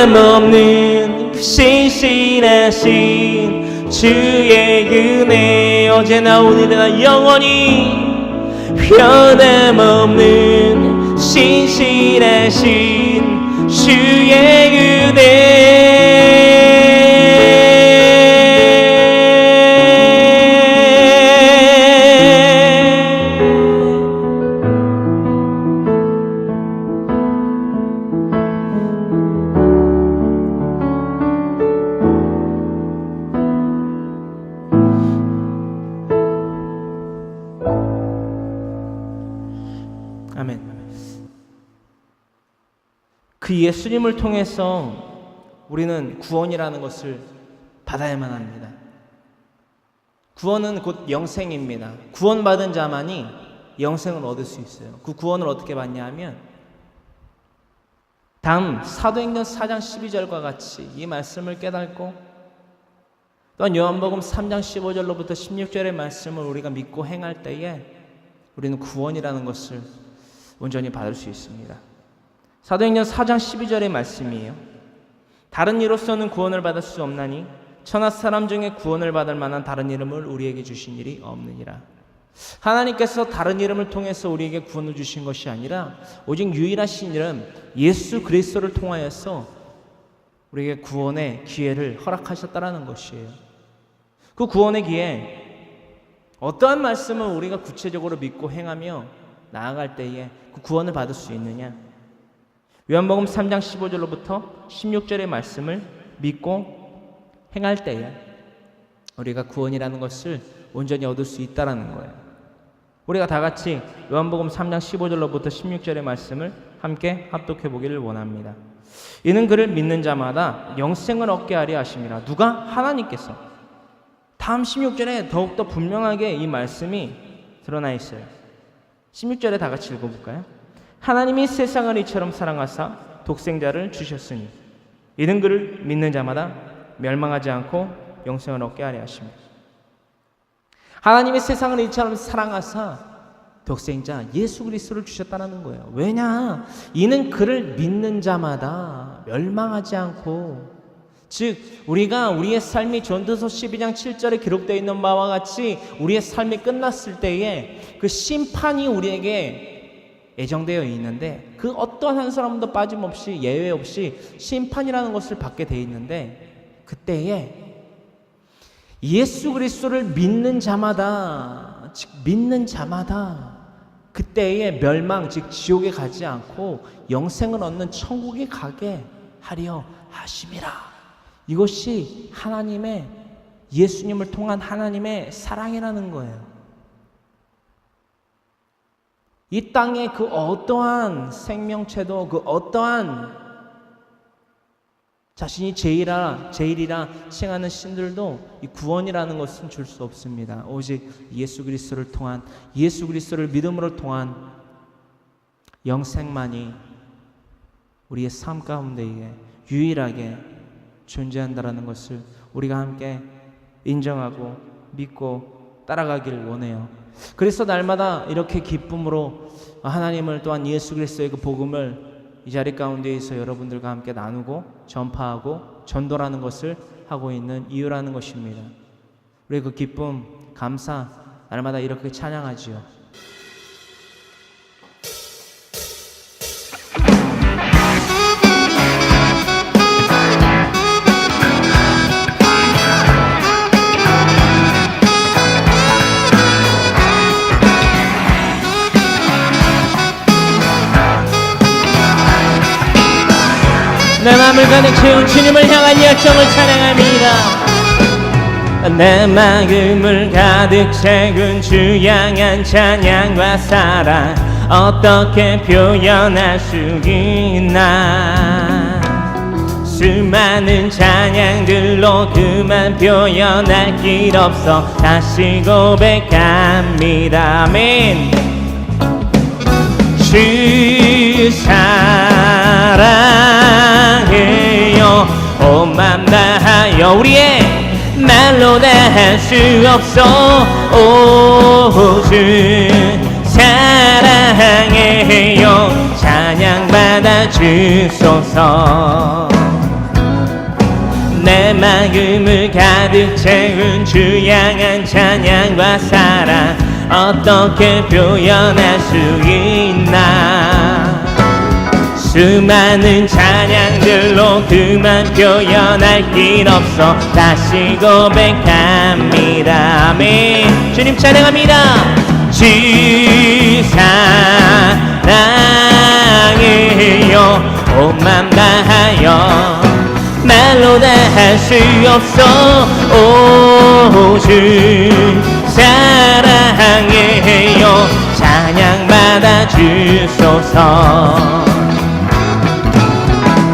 변함없는 그 신실하신 주의 은혜 어제나 오늘이나 영원히 변함없는 신실하신 주의 아멘. 그 예수님을 통해서 우리는 구원이라는 것을 받아야만 합니다. 구원은 곧 영생입니다. 구원받은 자만이 영생을 얻을 수 있어요. 그 구원을 어떻게 받냐 하면 다음 사도행전 4장 12절과 같이 이 말씀을 깨닫고 또한 요한복음 3장 15절로부터 16절의 말씀을 우리가 믿고 행할 때에 우리는 구원이라는 것을 온전히 받을 수 있습니다. 사도행전 4장 12절의 말씀이에요. 다른 이로서는 구원을 받을 수 없나니 천하 사람 중에 구원을 받을 만한 다른 이름을 우리에게 주신 일이 없느니라. 하나님께서 다른 이름을 통해서 우리에게 구원을 주신 것이 아니라 오직 유일하신 이름 예수 그리스도를 통하여서 우리에게 구원의 기회를 허락하셨다라는 것이에요. 그 구원의 기회, 어떠한 말씀을 우리가 구체적으로 믿고 행하며 나아갈 때에 그 구원을 받을 수 있느냐? 요한복음 3장 15절로부터 16절의 말씀을 믿고 행할 때에 우리가 구원이라는 것을 온전히 얻을 수 있다라는 거예요. 우리가 다 같이 요한복음 3장 15절로부터 16절의 말씀을 함께 합독해 보기를 원합니다. 이는 그를 믿는 자마다 영생을 얻게 하려 하심이라. 누가? 하나님께서. 다음 16절에 더욱더 분명하게 이 말씀이 드러나 있어요. 16절에 다 같이 읽어볼까요? 하나님이 세상을 이처럼 사랑하사 독생자를 주셨으니 이는 그를 믿는 자마다 멸망하지 않고 영생을 얻게 하려 하십니다. 하나님이 세상을 이처럼 사랑하사 독생자 예수 그리스도를 주셨다는 거예요. 왜냐? 이는 그를 믿는 자마다 멸망하지 않고, 즉 우리가 우리의 삶이 전도서 12장 7절에 기록되어 있는 바와 같이 우리의 삶이 끝났을 때에 그 심판이 우리에게 예정되어 있는데 그 어떠한 한 사람도 빠짐없이 예외 없이 심판이라는 것을 받게 되어 있는데 그때에 예수 그리스도를 믿는 자마다, 즉 믿는 자마다 그때에 멸망, 즉 지옥에 가지 않고 영생을 얻는 천국에 가게 하려 하심이라. 이것이 하나님의, 예수님을 통한 하나님의 사랑이라는 거예요. 이 땅에 그 어떠한 생명체도 그 어떠한 자신이 제일이라 칭하는 신들도 이 구원이라는 것은 줄 수 없습니다. 오직 예수 그리스도를 통한, 예수 그리스도를 믿음으로 통한 영생만이 우리의 삶 가운데에 유일하게 존재한다라는 것을 우리가 함께 인정하고 믿고 따라가길 원해요. 그래서 날마다 이렇게 기쁨으로 하나님을 또한 예수 그리스도의 그 복음을 이 자리 가운데에서 여러분들과 함께 나누고 전파하고 전도라는 것을 하고 있는 이유라는 것입니다. 우리 그 기쁨, 감사 날마다 이렇게 찬양하지요. 내 맘을 가득 채운 주님을 향한 열정을 찬양합니다. 내 마음을 가득 채운 주 향한 찬양과 사랑 어떻게 표현할 수 있나. 수많은 찬양들로 그만 표현할 길 없어 다시 고백합니다. 아멘. 주 사랑해요 온 맘 다하여 우리의 말로 다 할 수 없어. 오 주 사랑해요 찬양 받아 주소서. 내 마음을 가득 채운 주 향한 찬양과 사랑 어떻게 표현할 수 있나. 수많은 찬양들로 그만 표현할 길 없어 다시 고백합니다. 아멘. 주님 찬양합니다. 주 사랑해요 온맘 다하여 말로 다 할 수 없어. 오 주 사랑해요 찬양 받아 주소서.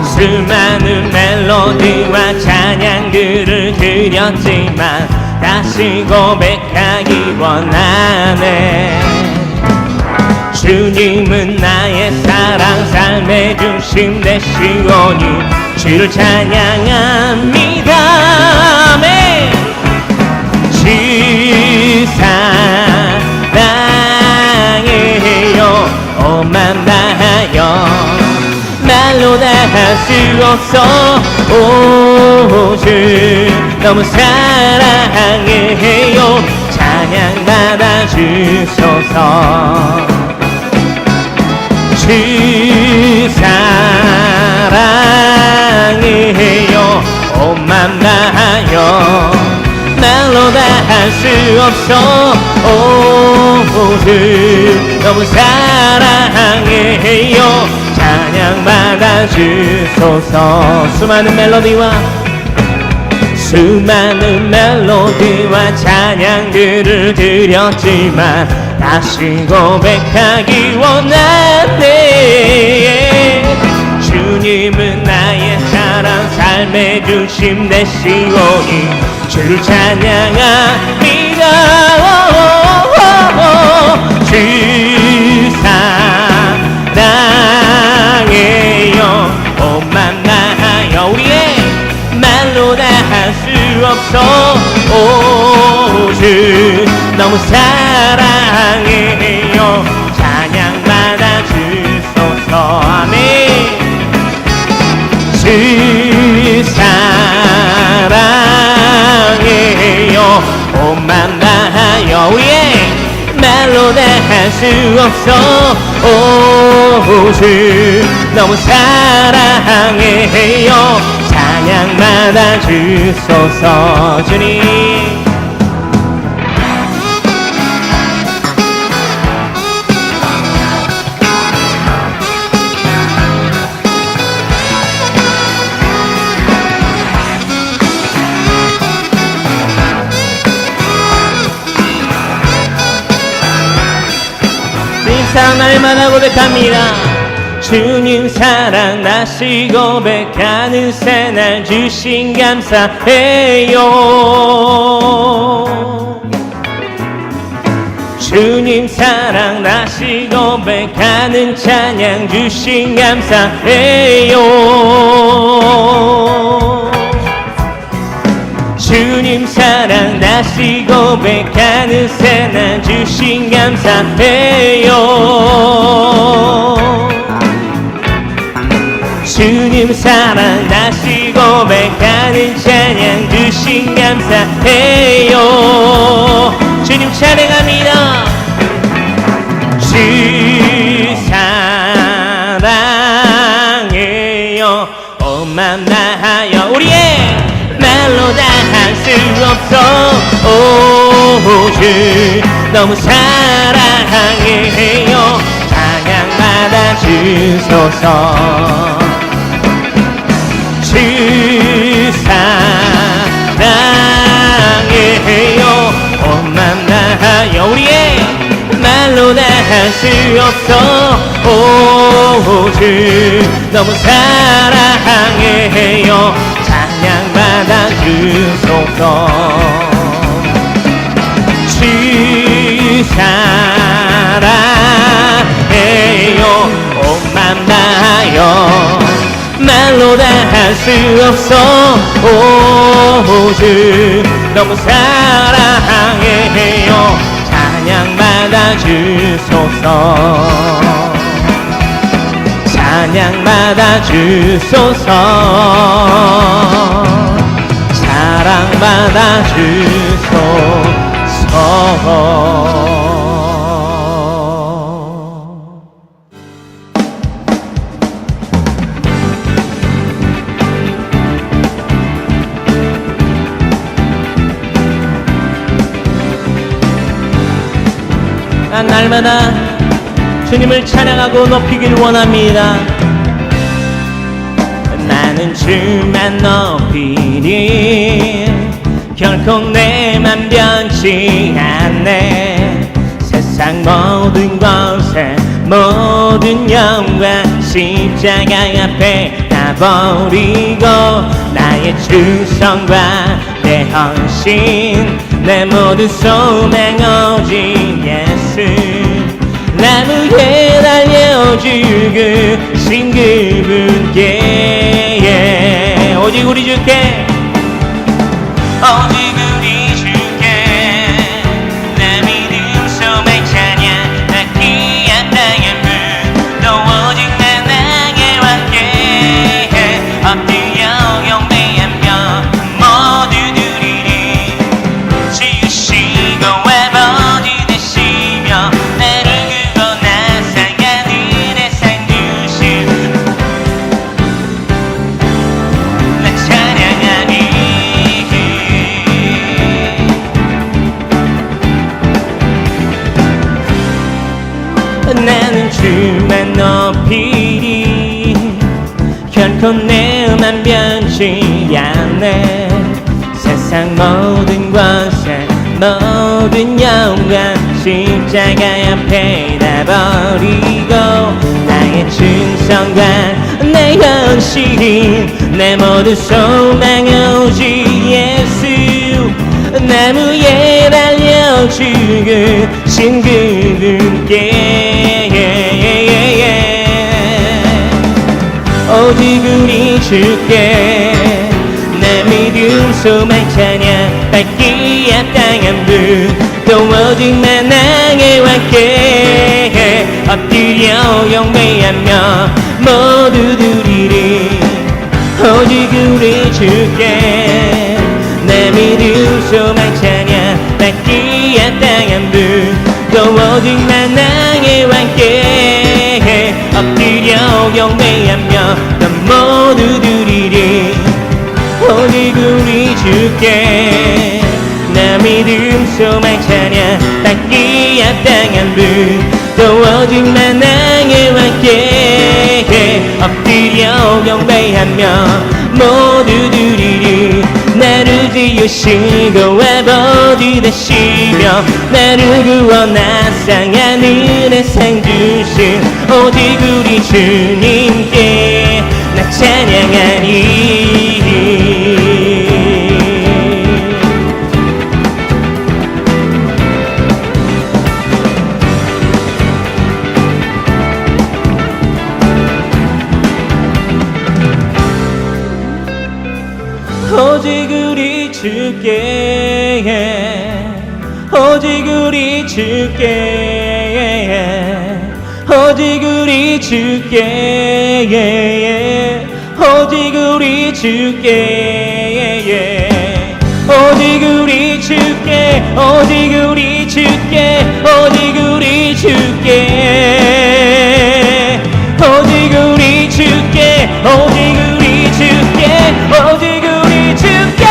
수많은 멜로디와 찬양들을 드렸지만 다시 고백하기 원하네. 주님은 나의 사랑 삶의 중심 되시오니 주를 찬양합니다. 아멘. 주 사랑해요 온맘 다하여 말로 다 할 수 없어. 오 주 너무 사랑해요 찬양 받아 주소서. 주 사랑해요 온맘 다하여 말로 다 할 수 없어. 오 주 너무 사랑해요 찬양 받아 주소서. 수많은 멜로디와 찬양들을 드렸지만 다시 고백하기 원하네. 주님은 나의 사랑 삶의 중심 되시오니 주를 찬양합니다. 주 사랑해요 온맘 다하여 우리의 말로 다 할 수 없어. 오 주 너무 사랑해요 찬양 받아 주소서. 아멘. 주 사랑해요 온맘 다하여 우리의 말로 다 할 수 없어. 오 주 너무 사랑해요 찬양 받아 주소서. 주님 사랑 날마다 고백합니다. 주님 사랑 다시 고백하는 새날 주신 감사해요. 주님 사랑 다시 고백하는 찬양 주신 감사해요. 주님 사랑 다시 고백하는 새날 주신 감사해요. 주님 사랑 다시 고백하는 찬양 주신 감사해요. 주님 찬양합니다. 주 사랑해요 온맘 다하여 우리의 말로 다 할 수 없어. 오 주 너무 사랑해요 찬양 받아 주소서. 주 사랑해요 온맘 다하여 우리의 말로 다 할 수 없어. 오 주 너무 사랑해요 찬양 받아 주소서. 주 사랑해요 온맘 다하여 말로 다 할 수 없어. 오 주 너무 사랑해요 찬양 받아 주소서. 찬양 받아 주소서. 받아 주소서. 난 날마다 주님을 찬양하고 높이길 원합니다. 나는 주만 높이니 결코 내만 변치 않네. 세상 모든 것에 모든 영광 십자가 앞에 다 버리고 나의 충성과 내 헌신 내 모든 소망 오직 예수 나무에 달려 죽으신 그분께 오직 우리 주께 오직 우리 주께 내 믿음 소망 찬양 나 귀한 땅의 문 또 오직 내 나의 왕께 엎드려 경배하며 모두 드리리 지으시고 아버지 되시며 나를 구원하 사랑하는 상 주신 나 찬양하니 나는 주만 높이리 결코 내만 변치 않네. 세상 모든 것에 모든 영광 십자가 앞에 다 버리고 나의 충성과 내 헌신 내 모든 소망 오직 예수 나무에 달려 죽으신 그분께 오직 우리 주께 내 믿음 소망 찬양 밝기 앞당한 분또 오직 나 나의 왕께 엎드려 경배하며 모두 드리리 오직 우리 주께 내 믿음 소망 찬양 밝기 앞당한 분또 오직 나 나의 왕께 엎드려 경배하며 넌 모두 드리리 오직 우리 주께 나 믿음 소망 찬양 받기 합당한 분또 오직 나 나의 왕께 엎드려 경배하며 모두 드리리 나를 지으시고 아버지 되시며 나를 구원하사 하늘의 상 주신 오직 우리 주님께 나 찬양하니 오직 우리 주께 오직 우리 주께 오직 우리 주께 오직 우리 주께 오직 우리 주께 오직 우리 주께 오직 우리 주께 오직 우리 주께 오직 우리 주께 오직 우리 주께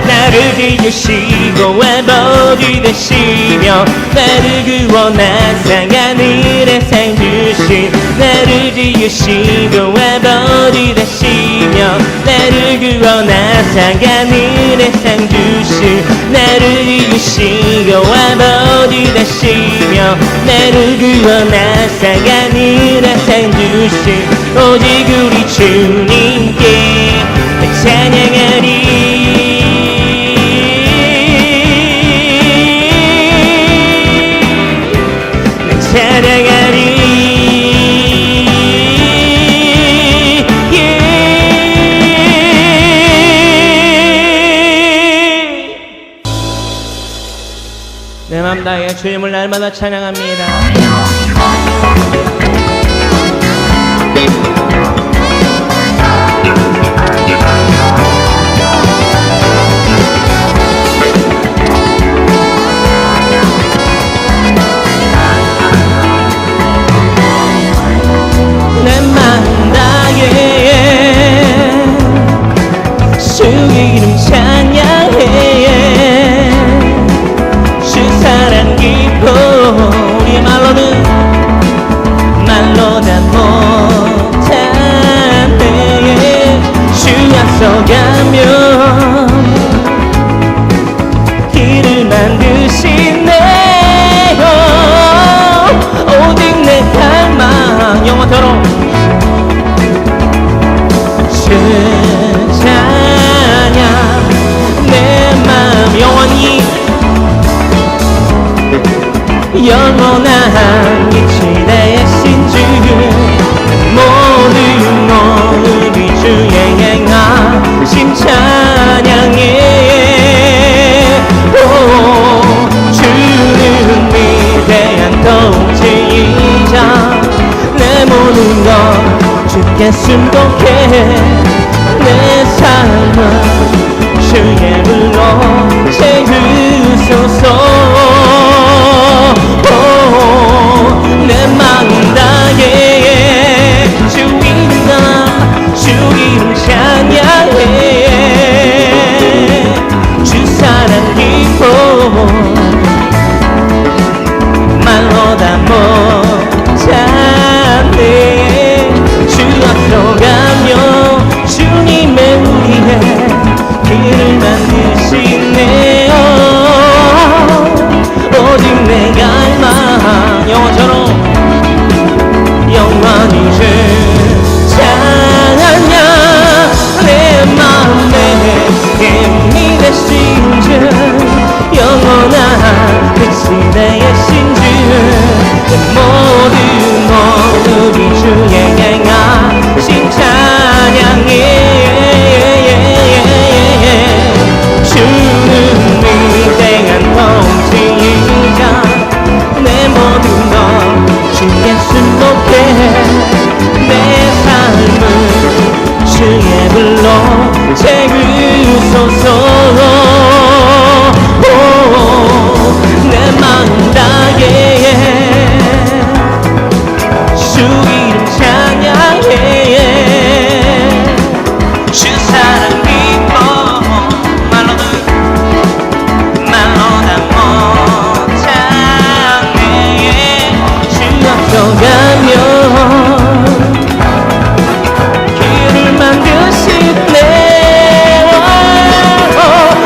나를 지으시고 아버지 되시며 나를 구원하사 하늘의 상 주신 나를 지으시고 아버지 되시며 나를 구원하사 하늘의 상 주신 나를 지으시고 아버지 되시며 나를 구원하사 하늘의 상 주신 오직 우리 주님께 찬양하리 찬양하리 내 맘 다해 주님을 날마다 찬양합니다. 길을 만드시네요. 오직 내 갈망 영원토록 찬양 내 마음 영원히 영원한 빛이 되신 주 모든 몸이 주의 행하심 찬양해. 오 주는 위대한 통치이자 내 모든 것 주께 순복해. 내 삶은 주의 불로 채우소서. 내 마음 다해 주 이름 주 이름 찬양해. 주 사랑 기뻐 말로 다 못하네. 주 앞으로 가며 주님의 우리의 길을 만드시네요. 오직 내 갈망 영원처럼 영원히 주 찬양 내 마음에 힘이 되신 주 영원한 빛이 되신 주 모든 모습이 주의 행하신 찬양해. 주는 위대한 통치이자 내 모든 것 주께 순복해. 내 삶은 주의 불로 채우소서. 내 마음 다해 주 이름 찬양해. 주 사랑 기뻐 말로 다 못하네. 주 앞서 가며 길을 만드시네.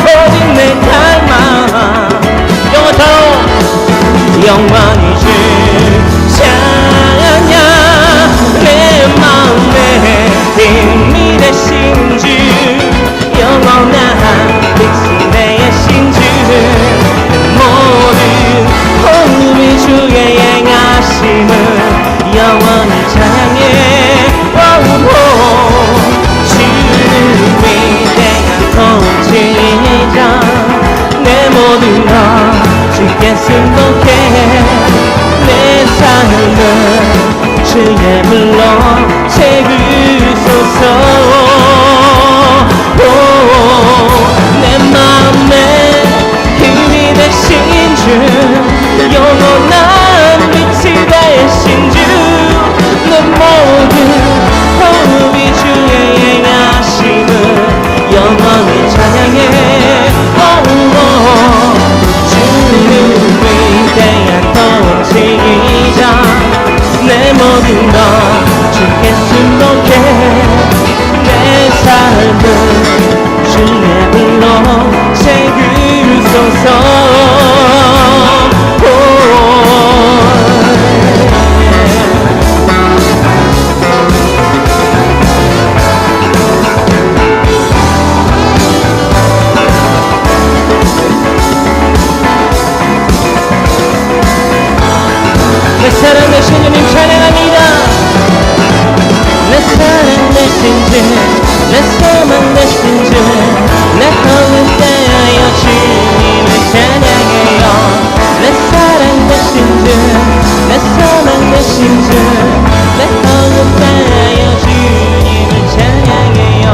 오직 내 갈망 영원토록 영원히 주 찬양 내 마음에 힘이 되신 주 영원한 빛이 되신 주 모든 호흡이 주의 행하심을 영원히 찬양해. 주는 위대한 통치이자 내 모든 것 주께 순복해. 내 삶은 주의 불로 채우소서. 내 마음에 힘이 되신 주 영원한 빛이 되신 주 내 모든 호흡이 주의 행하심을 영원히 찬양해. 주는 위대한 통치이자 내 모든 것 주께 순복해. 내 삶은 주의 불로 채우소서. 내 사랑 되신 주님 찬양합니다. 내 사랑 되신 주 내 소망 되신 주 내 허물 대하여 주님을 찬양해요. 내 사랑 되신 주 내 소망 되신 주 내 허물 대하여 주님을 찬양해요.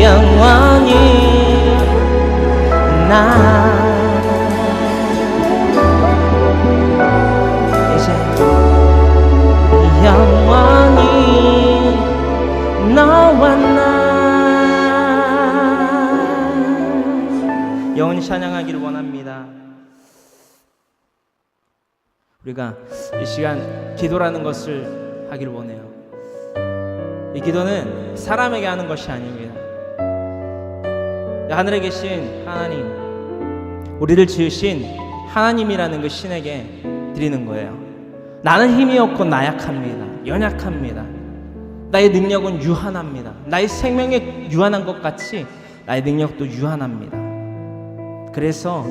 영원히 나 영원히 너와 나 영원히 찬양하기를 원합니다. 우리가 이 시간 기도라는 것을 하기를 원해요. 이 기도는 사람에게 하는 것이 아닙니다. 하늘에 계신 하나님, 우리를 지으신 하나님이라는 그 신에게 드리는 거예요. 나는 힘이 없고 나약합니다. 연약합니다. 나의 능력은 유한합니다. 나의 생명이 유한한 것 같이 나의 능력도 유한합니다. 그래서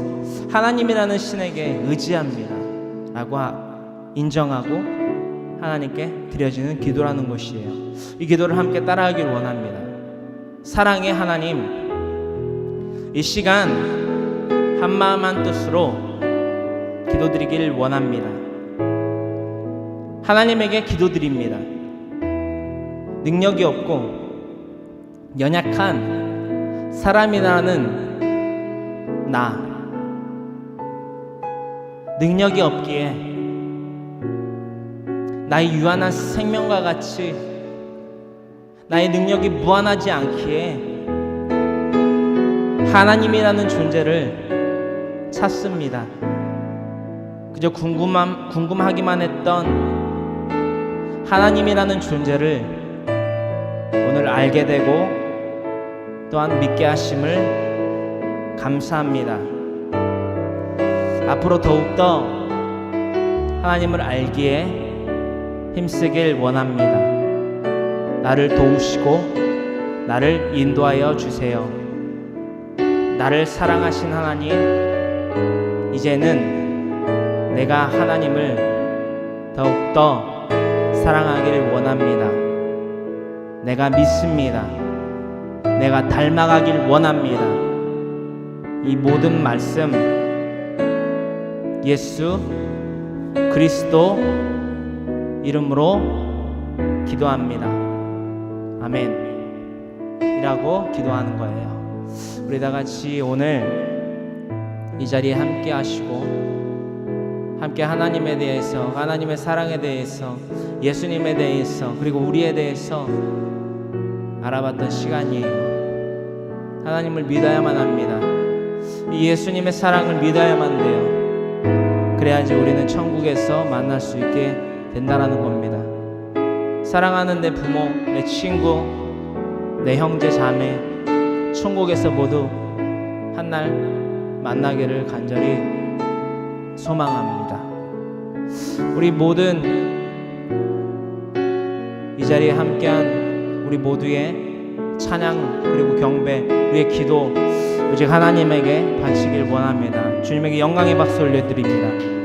하나님이라는 신에게 의지합니다 라고 인정하고 하나님께 드려지는 기도라는 것이에요. 이 기도를 함께 따라하길 원합니다. 사랑의 하나님, 이 시간 한마음 한뜻으로 기도드리길 원합니다. 하나님에게 기도드립니다. 능력이 없고 연약한 사람이라는 나, 능력이 없기에 나의 유한한 생명과 같이 나의 능력이 무한하지 않기에 하나님이라는 존재를 찾습니다. 그저 궁금하기만 했던 하나님이라는 존재를 오늘 알게 되고 또한 믿게 하심을 감사합니다. 앞으로 더욱더 하나님을 알기에 힘쓰길 원합니다. 나를 도우시고 나를 인도하여 주세요. 나를 사랑하신 하나님, 이제는 내가 하나님을 더욱더 사랑하기를 원합니다. 내가 믿습니다. 내가 닮아가길 원합니다. 이 모든 말씀 예수 그리스도 이름으로 기도합니다. 아멘. 이라고 기도하는 거예요. 우리 다 같이 오늘 이 자리에 함께 하시고 함께 하나님에 대해서, 하나님의 사랑에 대해서, 예수님에 대해서, 그리고 우리에 대해서 알아봤던 시간이에요. 하나님을 믿어야만 합니다. 이 예수님의 사랑을 믿어야만 돼요. 그래야지 우리는 천국에서 만날 수 있게 된다라는 겁니다. 사랑하는 내 부모, 내 친구, 내 형제 자매, 천국에서 모두 한날 만나기를 간절히 소망합니다. 우리 모든 이 자리에 함께한 우리 모두의 찬양 그리고 경배, 우리의 기도 오직 하나님에게 바치길 원합니다. 주님에게 영광의 박수 올려드립니다.